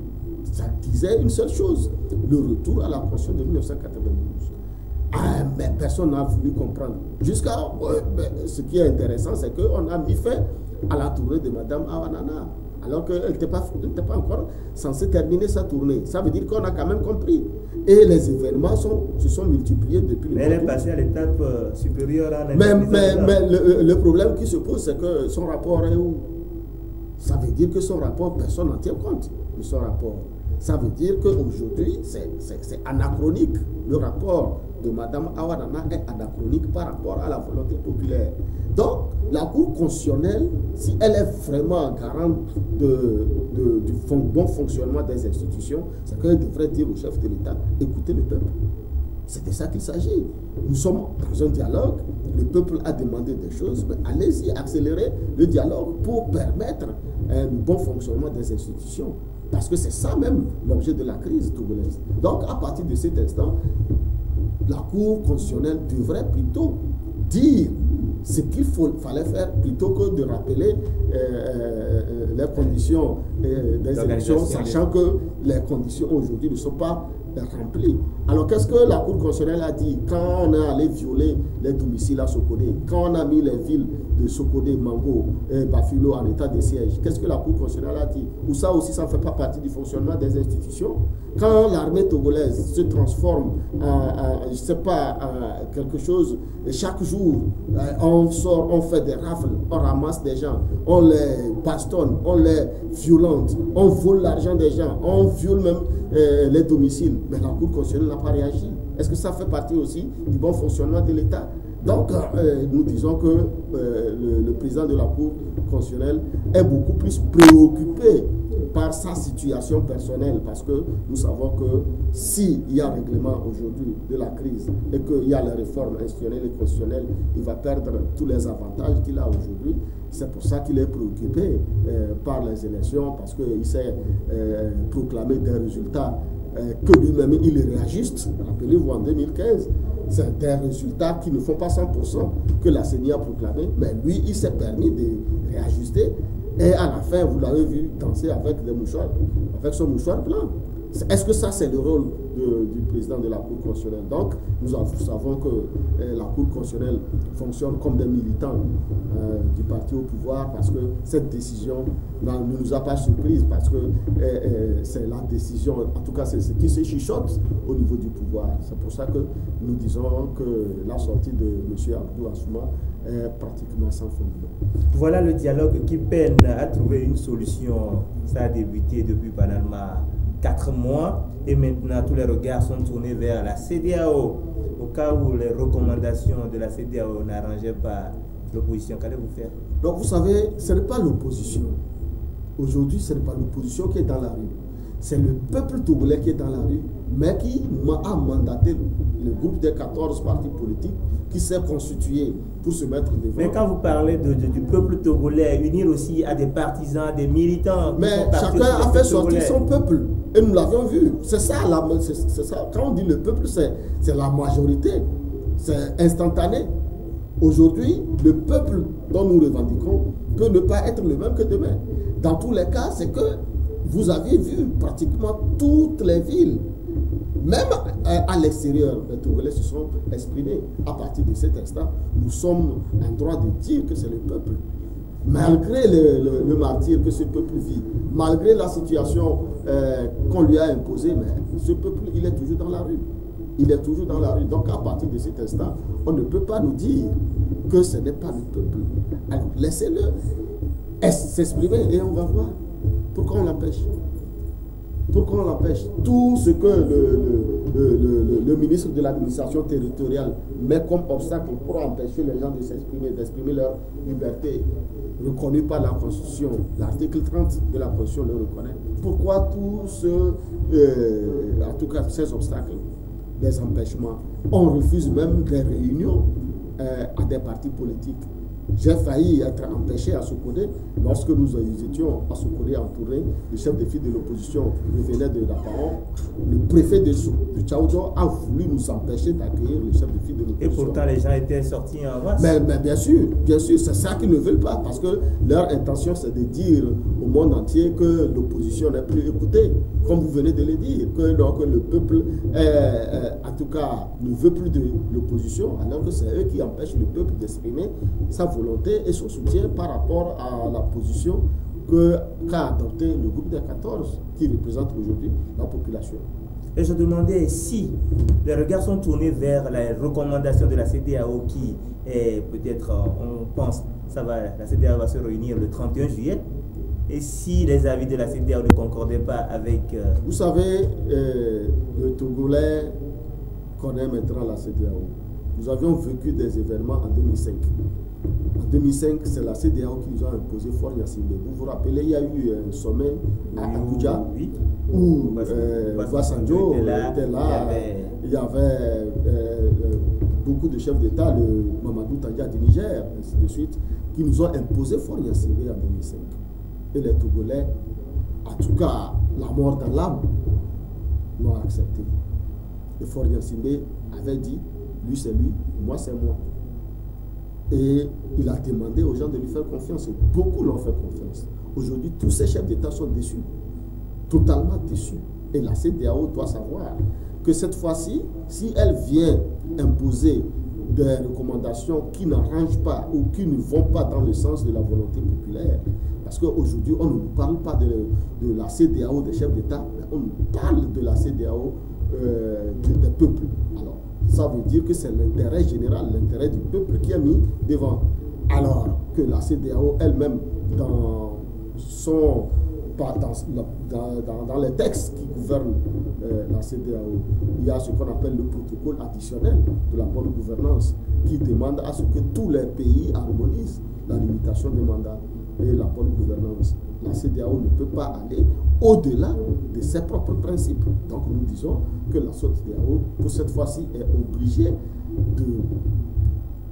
ça disait une seule chose, le retour à la Constitution de 1992. Ah, mais personne n'a voulu comprendre. Jusqu'à ce qui est intéressant, c'est qu'on a mis fin à la tournée de Mme Awanana, alors qu'elle n'était pas encore censée terminer sa tournée. Ça veut dire qu'on a quand même compris. Et les événements se sont multipliés depuis le
Mais elle est passée à l'étape supérieure à
mais le problème qui se pose, c'est que son rapport est où? Ça veut dire que son rapport, personne n'en tient compte de son rapport. Ça veut dire qu'aujourd'hui, c'est anachronique. Le rapport de Mme Awanana est anachronique par rapport à la volonté populaire. Donc, la Cour constitutionnelle, si elle est vraiment garante du bon fonctionnement des institutions, c'est qu'elle devrait dire au chef de l'État, écoutez le peuple. C'est de ça qu'il s'agit. Nous sommes dans un dialogue, le peuple a demandé des choses, mais allez-y, accélérez le dialogue pour permettre un bon fonctionnement des institutions. Parce que c'est ça même l'objet de la crise togolaise. Donc, à partir de cet instant, la Cour constitutionnelle devrait plutôt dire ce qu'il fallait faire plutôt que de rappeler les conditions des élections, sachant que les conditions aujourd'hui ne sont pas remplies. Alors qu'est-ce que la Cour constitutionnelle a dit quand on est allé violer les domiciles à Sokodé, quand on a mis les villes de Sokodé, Mango et Bafilo en état de siège? Qu'est-ce que la Cour constitutionnelle a dit? Ou ça aussi, ça ne fait pas partie du fonctionnement des institutions? Quand l'armée togolaise se transforme je ne sais pas, quelque chose, chaque jour, on sort, on fait des rafles, on ramasse des gens, on les bastonne, on les violente, on vole l'argent des gens, on viole même les domiciles. Mais la Cour constitutionnelle n'a pas réagi. Est-ce que ça fait partie aussi du bon fonctionnement de l'État? Donc, nous disons que le président de la Cour constitutionnelle est beaucoup plus préoccupé par sa situation personnelle, parce que nous savons que s'il y a un règlement aujourd'hui de la crise et qu'il y a les réformes institutionnelles et constitutionnelles, il va perdre tous les avantages qu'il a aujourd'hui. C'est pour ça qu'il est préoccupé par les élections, parce qu'il s'est proclamé des résultats que lui-même il réajuste. Rappelez-vous, en 2015, c'est des résultats qui ne font pas 100% que la CENI a proclamé, mais lui, il s'est permis de réajuster. Et à la fin, vous l'avez vu danser avec des mouchoirs, avec son mouchoir blanc. Est-ce que ça, c'est le rôle du président de la Cour constitutionnelle? Donc, nous savons que la Cour constitutionnelle fonctionne comme des militants du parti au pouvoir, parce que cette décision ne nous a pas surprise, parce que c'est la décision, en tout cas, c'est ce qui se chuchote au niveau du pouvoir. C'est pour ça que nous disons que la sortie de M. Abdou Assouma est pratiquement sans fondement.
Voilà le dialogue qui peine à trouver une solution. Ça a débuté depuis banalement 4 mois et maintenant tous les regards sont tournés vers la CEDEAO. Au cas où les recommandations de la CEDEAO n'arrangeaient pas l'opposition, qu'allez-vous faire? Donc
vous savez, ce n'est pas l'opposition. Aujourd'hui, ce n'est pas l'opposition qui est dans la rue. C'est le peuple togolais qui est dans la rue, mais qui a mandaté le groupe des 14 partis politiques qui s'est constitué pour se mettre devant.
Mais quand vous parlez du peuple togolais, unir aussi à des partisans, des militants...
Mais chacun a fait sortir son peuple. Et nous l'avions vu. C'est ça, ça. Quand on dit le peuple, c'est la majorité. C'est instantané. Aujourd'hui, le peuple dont nous revendiquons peut ne pas être le même que demain. Dans tous les cas, c'est que vous avez vu pratiquement toutes les villes, même à l'extérieur, les Togolais se sont exprimés. À partir de cet instant, nous sommes en droit de dire que c'est le peuple. Malgré le martyre que ce peuple vit, malgré la situation qu'on lui a imposée, mais ce peuple, il est toujours dans la rue. Il est toujours dans la rue. Donc à partir de cet instant, on ne peut pas nous dire que ce n'est pas le peuple. Alors laissez-le s'exprimer et on va voir. Pourquoi on l'empêche? Pourquoi on l'empêche? Tout ce que le ministre de l'administration territoriale met comme obstacle pour empêcher les gens de s'exprimer, d'exprimer leur liberté, reconnu par la Constitution, l'article 30 de la Constitution le reconnaît. Pourquoi tous en tout cas ces obstacles, des empêchements? On refuse même des réunions à des partis politiques. J'ai failli être empêché à Sokodé lorsque nous étions à Sokodé entourés. Le chef de file de l'opposition revenait de Dapaon. Le préfet de Tchaoudjo a voulu nous empêcher d'accueillir le chef de file de l'opposition.
Et pourtant, les gens étaient sortis en masse.
Mais bien sûr, c'est ça qu'ils ne veulent pas, parce que leur intention, c'est de dire au monde entier que l'opposition n'est plus écoutée, comme vous venez de le dire, que donc, le peuple, en tout cas, ne veut plus de l'opposition, alors que c'est eux qui empêchent le peuple d'exprimer sa volonté et son soutien par rapport à la position qu'a adopté le groupe des 14 qui représente aujourd'hui la population.
Et je demandais si les regards sont tournés vers les recommandations de la CEDEAO qui est peut-être, on pense, la CEDEAO va se réunir le 31 juillet. Et si les avis de la CEDEAO ne concordaient pas avec...
Vous savez, le Togolais connaît maintenant la CEDEAO. Nous avions vécu des événements en 2005. En 2005, c'est la CEDEAO qui nous a imposé Fort Gnassingbé. Vous vous rappelez, il y a eu un sommet à Abuja où Obasanjo était là. Il y avait beaucoup de chefs d'État, le Mamadou Tandja du Niger, ainsi de suite, qui nous ont imposé Fort Gnassingbé en 2005. Et les Togolais, en tout cas, la mort dans l'âme, l'ont accepté. Et Fort Gnassingbé avait dit, lui c'est lui, moi c'est moi. Et il a demandé aux gens de lui faire confiance. Et beaucoup l'ont fait confiance. Aujourd'hui, tous ces chefs d'État sont déçus. Totalement déçus. Et la CEDEAO doit savoir que cette fois-ci, si elle vient imposer des recommandations qui n'arrangent pas ou qui ne vont pas dans le sens de la volonté populaire, parce qu'aujourd'hui, on ne nous parle pas de la CEDEAO des chefs d'État, on nous parle de la CEDEAO des peuples. Alors, ça veut dire que c'est l'intérêt général, l'intérêt du peuple qui est mis devant. Alors que la CEDEAO elle-même, dans les textes qui gouvernent la CEDEAO, il y a ce qu'on appelle le protocole additionnel de la bonne gouvernance qui demande à ce que tous les pays harmonisent la limitation des mandats et la bonne gouvernance. La CEDEAO ne peut pas aller au-delà de ses propres principes. Donc nous disons que la CEDEAO, pour cette fois-ci, est obligée de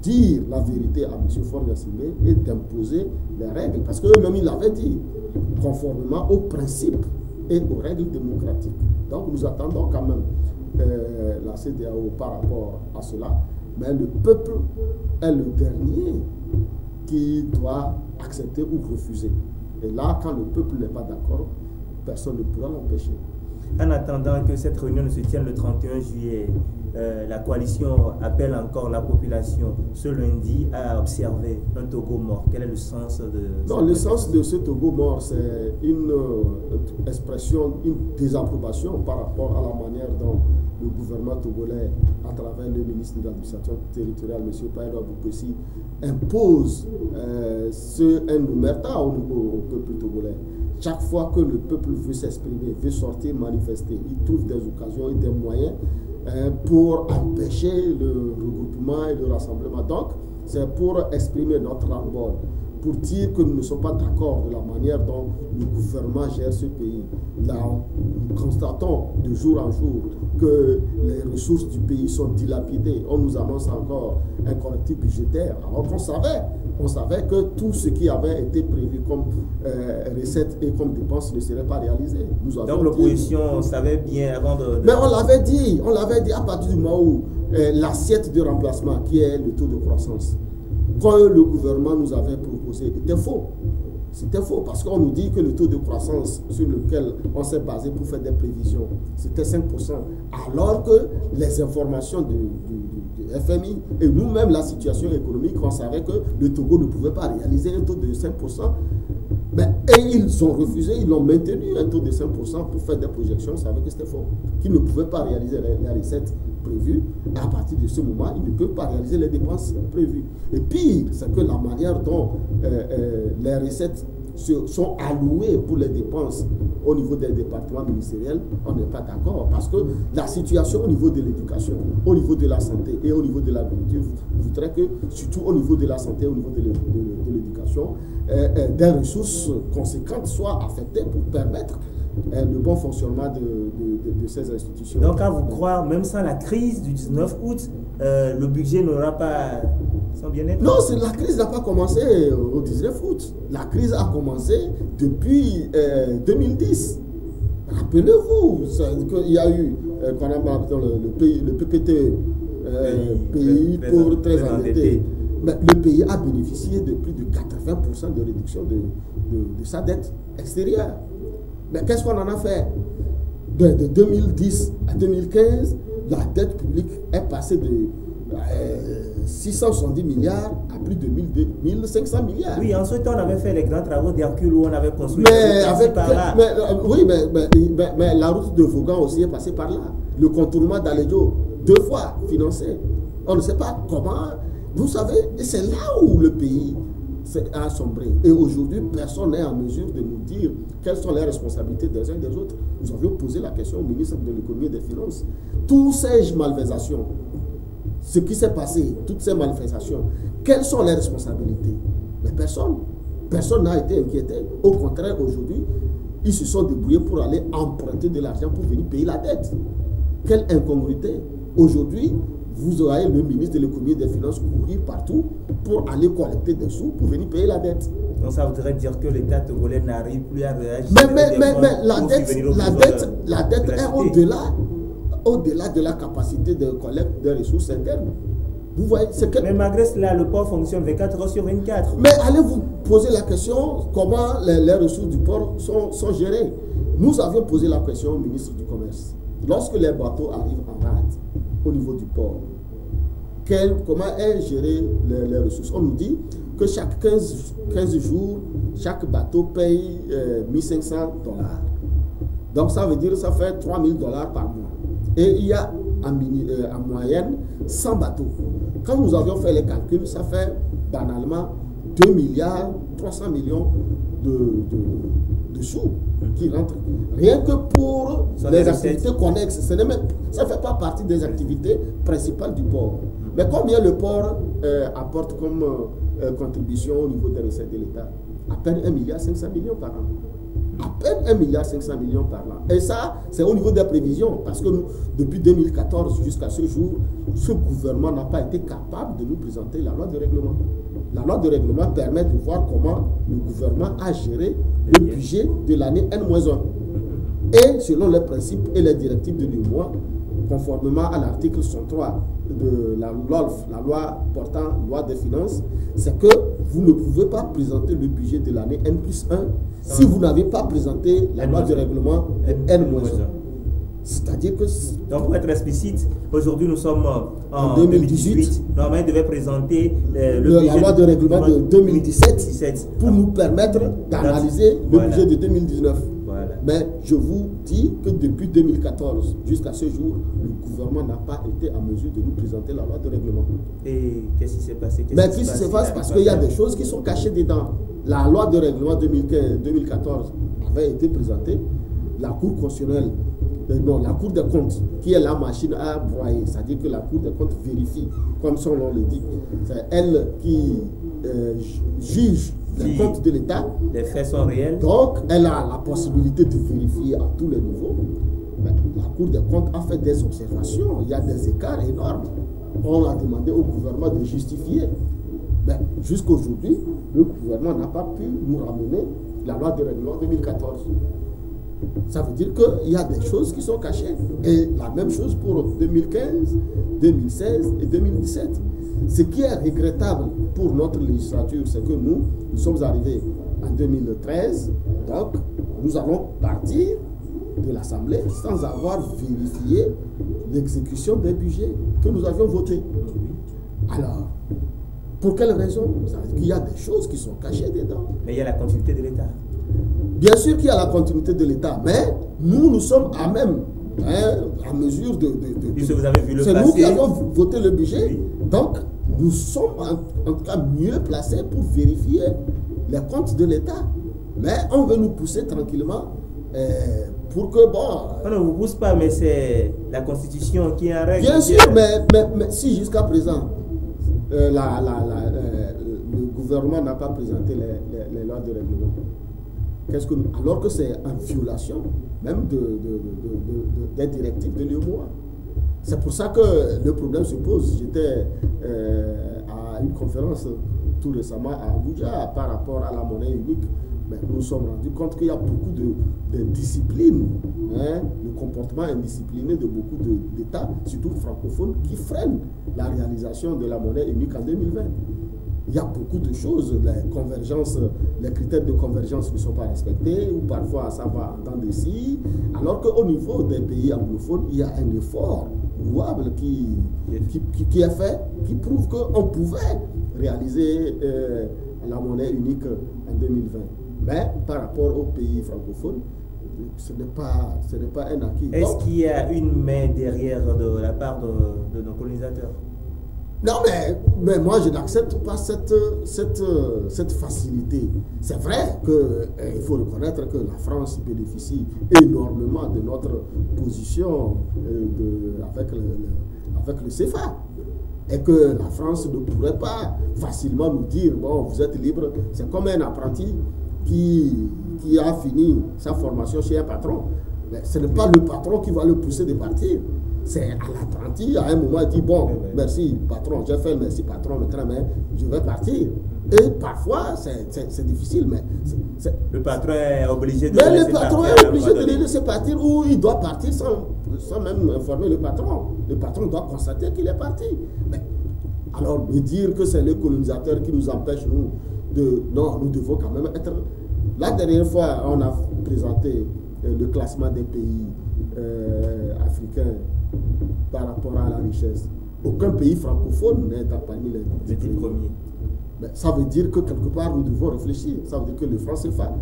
dire la vérité à M. Faure Gnassingbé et d'imposer les règles. Parce qu'eux-mêmes, ils l'avaient dit, conformément aux principes et aux règles démocratiques. Donc nous attendons quand même la CEDEAO par rapport à cela. Mais le peuple est le dernier qui doit accepter ou refuser. Et là, quand le peuple n'est pas d'accord, personne ne pourra l'empêcher.
En attendant que cette réunion ne se tienne le 31 juillet, la coalition appelle encore la population ce lundi à observer un Togo mort. Quel est le sens de...
Non, le sens de ce Togo mort, c'est une expression, une désapprobation par rapport à la manière dont le gouvernement togolais, à travers le ministre de l'administration territoriale, M. Païro Aboukessi, impose un omerta au peuple togolais. Chaque fois que le peuple veut s'exprimer, veut sortir, manifester, il trouve des occasions et des moyens pour empêcher le regroupement et le rassemblement. Donc, c'est pour exprimer notre ras-le-bol, pour dire que nous ne sommes pas d'accord de la manière dont le gouvernement gère ce pays. Là, nous constatons de jour en jour que les ressources du pays sont dilapidées. On nous annonce encore un correctif budgétaire, alors qu'on savait que tout ce qui avait été prévu comme recettes et comme dépenses ne serait pas réalisé.
Donc l'opposition savait bien avant de...
Mais on l'avait dit à partir du moment où l'assiette de remplacement, qui est le taux de croissance, quand le gouvernement nous avait proposé, était faux. C'était faux parce qu'on nous dit que le taux de croissance sur lequel on s'est basé pour faire des prévisions, c'était 5%. Alors que les informations du FMI et nous-mêmes, la situation économique, on savait que le Togo ne pouvait pas réaliser un taux de 5%. Et ils ont refusé, ils ont maintenu un taux de 5% pour faire des projections, on savait que c'était faux. Qu'ils ne pouvaient pas réaliser les recettes prévues. À partir de ce moment, ils ne peuvent pas réaliser les dépenses prévues. Et pire, c'est que la manière dont les recettes sont allouées pour les dépenses au niveau des départements ministériels, on n'est pas d'accord. Parce que la situation au niveau de l'éducation, au niveau de la santé et au niveau de l'agriculture voudrait que, surtout au niveau de la santé, au niveau de l'éducation, des ressources conséquentes soient affectées pour permettre le bon fonctionnement de ces institutions.
Donc, à vous croire, même sans la crise du 19 août, le budget n'aura pas son bien-être? Non,
la crise n'a pas commencé au 19 août. La crise a commencé depuis 2010. Rappelez-vous qu'il y a eu le PPT, pays pauvre très endetté. Mais le pays a bénéficié de plus de 80% de réduction de sa dette extérieure. Mais qu'est-ce qu'on en a fait? De 2010 à 2015, la dette publique est passée de 670 milliards à plus de 1500 milliards.
Oui, ensuite on avait fait les grands travaux d'Hercule où on avait construit
mais la route de Vaughan aussi est passée par là. Le contournement d'Alédio, 2 fois financé. On ne sait pas comment. Vous savez, c'est là où le pays a sombré. Et aujourd'hui, personne n'est en mesure de nous dire quelles sont les responsabilités des uns et des autres. Nous avions posé la question au ministre de l'économie et des finances. Toutes ces malversations, ce qui s'est passé, toutes ces malversations, quelles sont les responsabilités? Mais personne n'a été inquiété. Au contraire, aujourd'hui, ils se sont débrouillés pour aller emprunter de l'argent pour venir payer la dette. Quelle incongruité! Aujourd'hui, vous aurez le ministre de l'économie et des finances courir partout pour aller collecter des sous pour venir payer la dette.
Donc ça voudrait dire que l'État togolais n'arrive plus à réagir.
Mais la dette est au-delà de la capacité de collecte des ressources internes. Vous voyez, c'est que...
Mais malgré cela, le port fonctionne 24 heures sur 24.
Mais allez vous poser la question comment les ressources du port sont gérées. Nous avions posé la question au ministre du Commerce. Lorsque les bateaux arrivent en rade au niveau du port, comment est géré les ressources? On nous dit que chaque 15 jours, chaque bateau paye 1500 $. Donc ça veut dire que ça fait 3000 $ par mois. Et il y a en moyenne 100 bateaux. Quand nous avions fait les calculs, ça fait banalement 2 milliards 300 millions de sous qui rentrent. Rien que pour les activités connexes. Ça ne fait pas partie des activités principales du port. Mais combien le port apporte comme contribution au niveau des recettes de l'État? À peine 1 milliard 500 millions par an. À peine 1 milliard 500 millions par an. Et ça, c'est au niveau des prévisions. Parce que nous, depuis 2014 jusqu'à ce jour, ce gouvernement n'a pas été capable de nous présenter la loi de règlement. La loi de règlement permet de voir comment le gouvernement a géré le budget de l'année N-1. Et selon les principes et les directives de l'UEMOA, conformément à l'article 103 de la LOLF, la loi portant loi des finances, c'est que vous ne pouvez pas présenter le budget de l'année N+1 si vous n'avez pas présenté la loi de règlement N-1. C'est-à-dire que...
Donc, pour être explicite, aujourd'hui nous sommes en 2018. Normalement, il devait présenter
la loi de règlement de 2017 pour nous permettre d'analyser le budget de 2019. Mais je vous dis que depuis 2014 jusqu'à ce jour, le gouvernement n'a pas été en mesure de nous présenter la loi de règlement.
Et qu'est-ce qui s'est passé?
Qu'est-ce qui se passe? Parce qu'il y a des choses qui sont cachées dedans. La loi de règlement 2014 avait été présentée. La Cour constitutionnelle, non, la Cour des comptes, qui est la machine à broyer, c'est-à-dire que la Cour des comptes vérifie, comme son nom le dit. C'est elle qui juge les comptes de l'État.
Les faits sont réels.
Donc, elle a la possibilité de vérifier à tous les niveaux. Mais la Cour des comptes a fait des observations. Il y a des écarts énormes. On a demandé au gouvernement de justifier. Mais jusqu'à aujourd'hui, le gouvernement n'a pas pu nous ramener la loi de règlement 2014. Ça veut dire qu'il y a des choses qui sont cachées. Et la même chose pour 2015, 2016 et 2017. Ce qui est regrettable pour notre législature, c'est que nous sommes arrivés en 2013, donc nous allons partir de l'Assemblée sans avoir vérifié l'exécution des budgets que nous avions votés. Alors, pour quelle raison? Ça veut dire qu'il y a des choses qui sont cachées dedans.
Mais il y a la continuité de l'État.
Bien sûr qu'il y a la continuité de l'État, mais nous sommes à même, à mesure de
vous avez vu le
c'est
passé.
nous qui avons voté le budget,
Oui.
donc nous sommes en tout cas mieux placés pour vérifier les comptes de l'État. Mais on veut nous pousser tranquillement pour que, bon...
On ne vous pousse pas, mais c'est la Constitution qui est en règle.
Bien sûr, mais si jusqu'à présent, le gouvernement n'a pas présenté les lois de règlement, alors que c'est en violation même des directives de l'UEMOA. C'est pour ça que le problème se pose. J'étais à une conférence tout récemment à Abuja par rapport à la monnaie unique. Mais nous nous sommes rendus compte qu'il y a beaucoup d'indiscipline, le comportement indiscipliné de beaucoup d'États, surtout francophones, qui freinent la réalisation de la monnaie unique en 2020. Il y a beaucoup de choses, les critères de convergence ne sont pas respectés, ou parfois ça va dans des scies, alors qu'au niveau des pays anglophones, il y a un effort louable qui est fait, qui prouve qu'on pouvait réaliser la monnaie unique en 2020. Mais par rapport aux pays francophones, ce n'est pas un acquis.
Est-ce qu'il y a une main derrière de la part de nos colonisateurs?
Non, mais moi, je n'accepte pas cette facilité. C'est vrai qu'il faut reconnaître que la France bénéficie énormément de notre position avec le CFA. Et que la France ne pourrait pas facilement nous dire, bon, vous êtes libre. C'est comme un apprenti qui a fini sa formation chez un patron. Mais ce n'est pas le patron qui va le pousser de partir. C'est à l'apprenti, à un moment, il dit, bon, merci patron, j'ai fait merci patron, maintenant, mais je vais partir. Et parfois, c'est difficile, mais...
Le patron est obligé de
le patron est obligé de le laisser partir, ou il doit partir sans même informer le patron. Le patron doit constater qu'il est parti. Mais Alors, me dire que c'est les colonisateurs qui nous empêchent, nous, non, nous devons quand même être... La dernière fois, on a présenté le classement des pays africains par rapport à la richesse. Aucun pays francophone n'est parmi les premiers. Mais ça veut dire que quelque part, nous devons réfléchir. Ça veut dire que le franc CFA,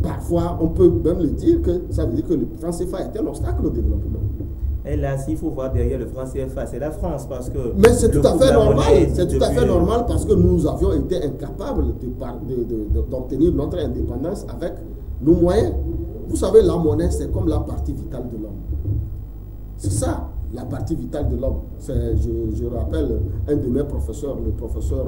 parfois, on peut même le dire que ça veut dire que le franc CFA est un obstacle au développement.
Et là, s'il faut voir derrière le franc CFA, c'est la France, parce que...
Mais c'est tout à fait normal, c'est tout à fait normal parce que nous avions été incapables d'obtenir notre indépendance avec nos moyens. Vous savez, la monnaie, c'est comme la partie vitale de l'homme. C'est ça, la partie vitale de l'homme. Je rappelle un de mes professeurs, le professeur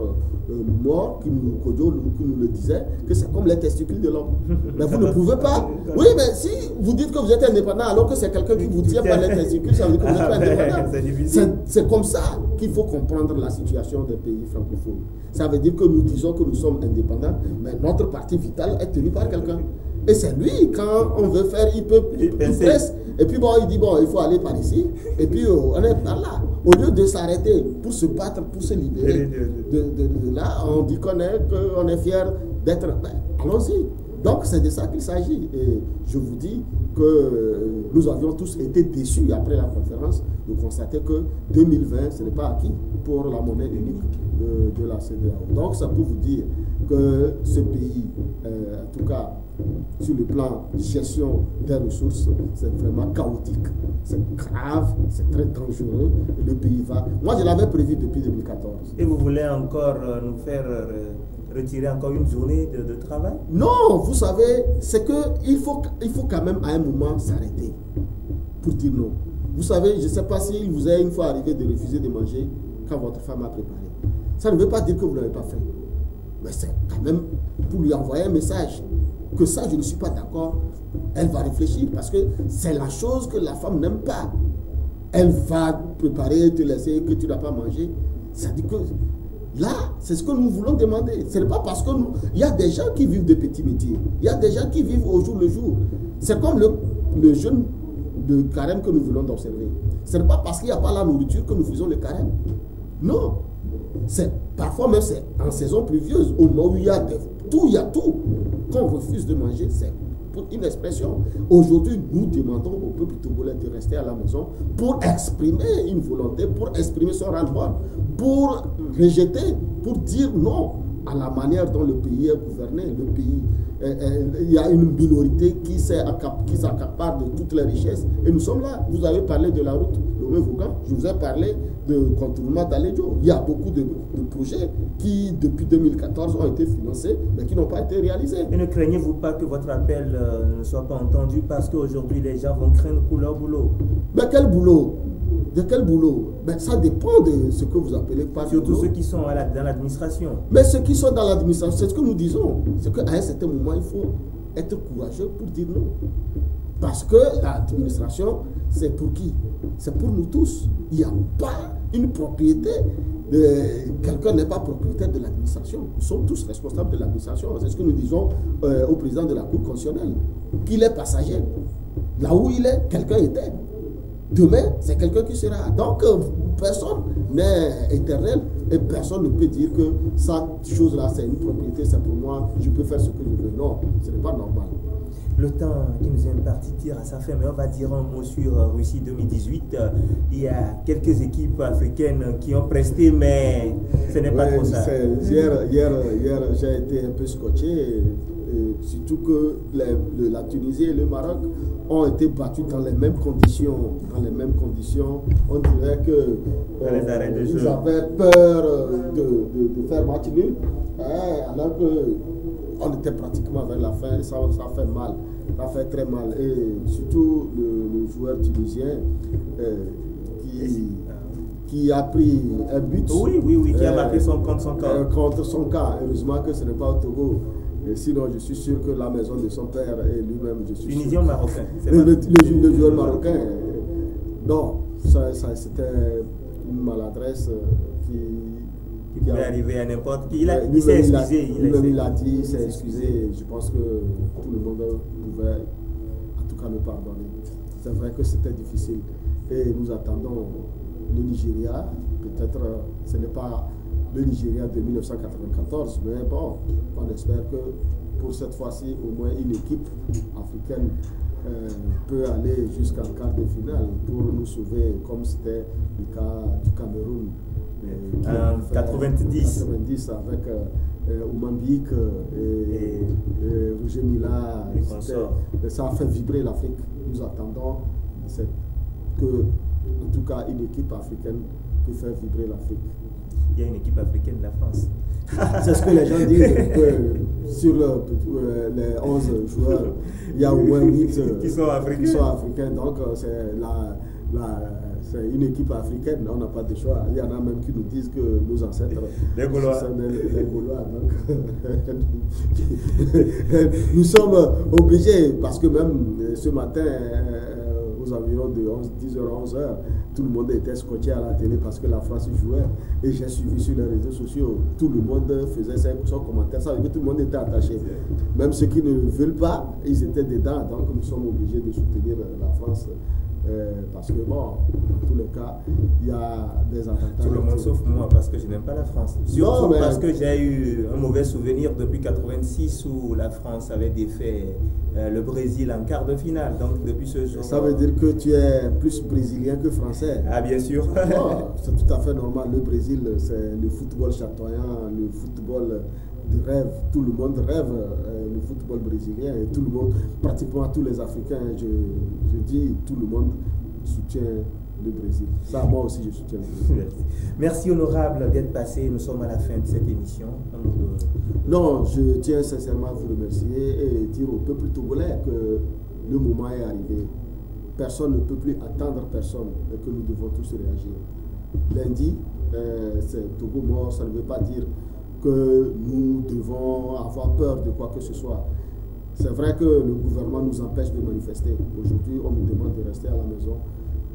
Mort, qui nous le disait, que c'est comme les testicules de l'homme. Mais vous ne pouvez pas. Oui, mais si vous dites que vous êtes indépendant alors que c'est quelqu'un qui vous tient par les testicules, ça veut dire que vous n'êtes pas indépendant. C'est comme ça qu'il faut comprendre la situation des pays francophones. Ça veut dire que nous disons que nous sommes indépendants, mais notre partie vitale est tenue par quelqu'un. Et c'est lui, quand on veut faire, il presse. Et puis bon, il dit, bon, il faut aller par ici. Et puis on est par là. Au lieu de s'arrêter pour se battre, pour se libérer de là, on dit qu'on est fier d'être... Allons-y. Donc c'est de ça qu'il s'agit. Et je vous dis que nous avions tous été déçus après la conférence de constater que 2020, ce n'est pas acquis pour la monnaie unique de la CEDEAO. Donc ça peut vous dire que ce pays, en tout cas sur le plan de gestion des ressources, c'est vraiment chaotique, c'est grave, c'est très dangereux et le pays va... Moi je l'avais prévu depuis 2014.
Et vous voulez encore nous faire retirer encore une journée de travail?
Non, vous savez, c'est qu'il faut quand même à un moment s'arrêter pour dire non. Vous savez, je ne sais pas s'il vous est une fois arrivé de refuser de manger quand votre femme a préparé. Ça ne veut pas dire que vous n'avez pas faim. Mais c'est quand même pour lui envoyer un message que ça, je ne suis pas d'accord. Elle va réfléchir parce que c'est la chose que la femme n'aime pas. Elle va préparer, te laisser que tu n'as pas mangé. Ça dit que là, c'est ce que nous voulons demander. Ce n'est pas parce que il y a des gens qui vivent de petits métiers. Il y a des gens qui vivent au jour le jour. C'est comme le jeûne de carême que nous venons d'observer. Ce n'est pas parce qu'il n'y a pas la nourriture que nous faisons le carême. Non. Parfois même c'est en saison pluvieuse, au moment où il y a tout, qu'on refuse de manger, c'est pour une expression. Aujourd'hui, nous demandons au peuple togolais de rester à la maison pour exprimer une volonté, pour exprimer son ras-le-bol, pour rejeter, pour dire non à la manière dont le pays est gouverné. Le pays, il y a une minorité qui s'accapare de toutes les richesses et nous sommes là. Vous avez parlé de la route Lomé-Vaucan, je vous ai parlé de contournement d'Alédio. Il y a beaucoup de projets qui, depuis 2014, ont été financés, mais qui n'ont pas été réalisés.
Et ne craignez-vous pas que votre appel ne soit pas entendu parce qu'aujourd'hui, les gens vont craindre pour leur boulot?
Mais quel boulot? De quel boulot? Ben, ça dépend de ce que vous appelez par
surtout boulot. Ceux qui sont dans l'administration.
Mais ceux qui sont dans l'administration, c'est ce que nous disons. C'est qu'à un certain moment, il faut être courageux pour dire non. Parce que l'administration, c'est pour qui? C'est pour nous tous. Il n'y a pas une propriété. Quelqu'un n'est pas propriétaire de l'administration. Nous sommes tous responsables de l'administration. C'est ce que nous disons au président de la Cour constitutionnelle. Qu'il est passager. Là où il est, quelqu'un était. Demain, c'est quelqu'un qui sera. Donc, personne n'est éternel et personne ne peut dire que cette chose-là, c'est une propriété, c'est pour moi, je peux faire ce que je veux. Non, ce n'est pas normal.
Le temps qui nous est imparti tire à sa fin, mais on va dire un mot sur Russie 2018. Il y a quelques équipes africaines qui ont presté, mais ce n'est pas trop ça.
Hier j'ai été un peu scotché, surtout que la Tunisie et le Maroc ont été battus dans les mêmes conditions. On dirait que ils avaient peur de faire match nul, alors qu'on était pratiquement vers la fin. Ça fait mal, ça fait très mal. Et surtout le joueur tunisien qui a pris un but.
Oui, qui a marqué contre son camp.
Contre son camp. Heureusement que ce n'est pas au Togo. Et sinon, je suis sûr que la maison de son père et lui-même, je suis
Tunisien
sûr.
marocain.
Le joueur marocain. Non, c'était une maladresse
qui pouvait arriver à n'importe qui. Il s'est excusé.
Il a dit, il s'est excusé. Je pense que tout le monde pouvait, en tout cas, le pardonner. C'est vrai que c'était difficile. Et nous attendons le Nigeria, peut-être ce n'est pas le Nigeria de 1994, mais bon, on espère que pour cette fois-ci, au moins une équipe africaine peut aller jusqu'en quart de finale pour nous sauver, comme c'était le cas du Cameroun.
En 90
avec Oumambik et Roger Mila. Ça a fait vibrer l'Afrique. Nous attendons que, en tout cas, une équipe africaine peut faire vibrer l'Afrique.
Il y a une équipe africaine de la France.
C'est ce que les gens disent, que sur les 11 joueurs, il y a au moins 8
qui sont
africains. Donc, c'est une équipe africaine, on n'a pas de choix. Il y en a même qui nous disent que nos ancêtres
les Gaulois.
sont les Gaulois. Donc, nous sommes obligés, parce que même ce matin, aux environs de 10h à 11h, tout le monde était scotché à la télé parce que la France jouait. Et j'ai suivi sur les réseaux sociaux, tout le monde faisait son commentaire. Ça veut dire que tout le monde était attaché. Même ceux qui ne veulent pas, ils étaient dedans. Donc nous sommes obligés de soutenir la France. Parce que bon, dans tous les cas, il y a des avantages.
Tout le monde sauf moi, parce que je n'aime pas la France. Surtout parce que j'ai eu un mauvais souvenir depuis 86 où la France avait défait le Brésil en quart de finale. Donc depuis ce jour.
Ça veut dire que tu es plus brésilien que français.
Ah bien sûr.
C'est tout à fait normal. Le Brésil, c'est le football chatoyant, le football de rêve. Tout le monde rêve le football brésilien et tout le monde, pratiquement tous les Africains, je dis, tout le monde soutient le Brésil. Ça, moi aussi, je soutiens le Brésil.
Merci honorable d'être passé. Nous sommes à la fin de cette émission.
Non, je tiens sincèrement à vous remercier et dire au peuple togolais que le moment est arrivé. Personne ne peut plus attendre personne et que nous devons tous réagir. Lundi, c'est Togo mort, ça ne veut pas dire que nous devons avoir peur de quoi que ce soit. C'est vrai que le gouvernement nous empêche de manifester. Aujourd'hui, on nous demande de rester à la maison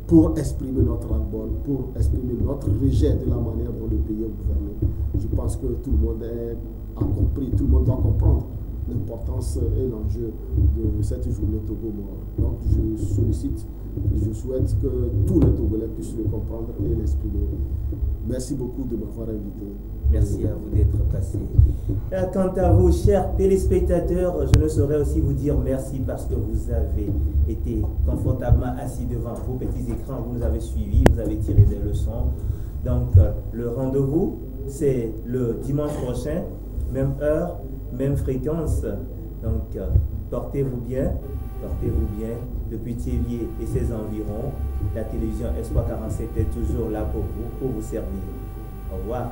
pour exprimer notre ras-le-bol, pour exprimer notre rejet de la manière dont le pays est gouverné. Je pense que tout le monde a compris, tout le monde doit comprendre l'importance et l'enjeu de cette journée Togo mort. Donc je sollicite et je souhaite que tous les Togolais puissent le comprendre et l'exprimer. Merci beaucoup de m'avoir invité.
Merci à vous d'être passé. Quant à vous, chers téléspectateurs, je ne saurais aussi vous dire merci parce que vous avez été confortablement assis devant vos petits écrans, vous nous avez suivis, vous avez tiré des leçons. Donc, le rendez-vous, c'est le dimanche prochain, même heure, même fréquence. Donc, portez-vous bien. Depuis Thiévier et ses environs. La télévision Espoir 47 est toujours là pour vous servir. Au revoir.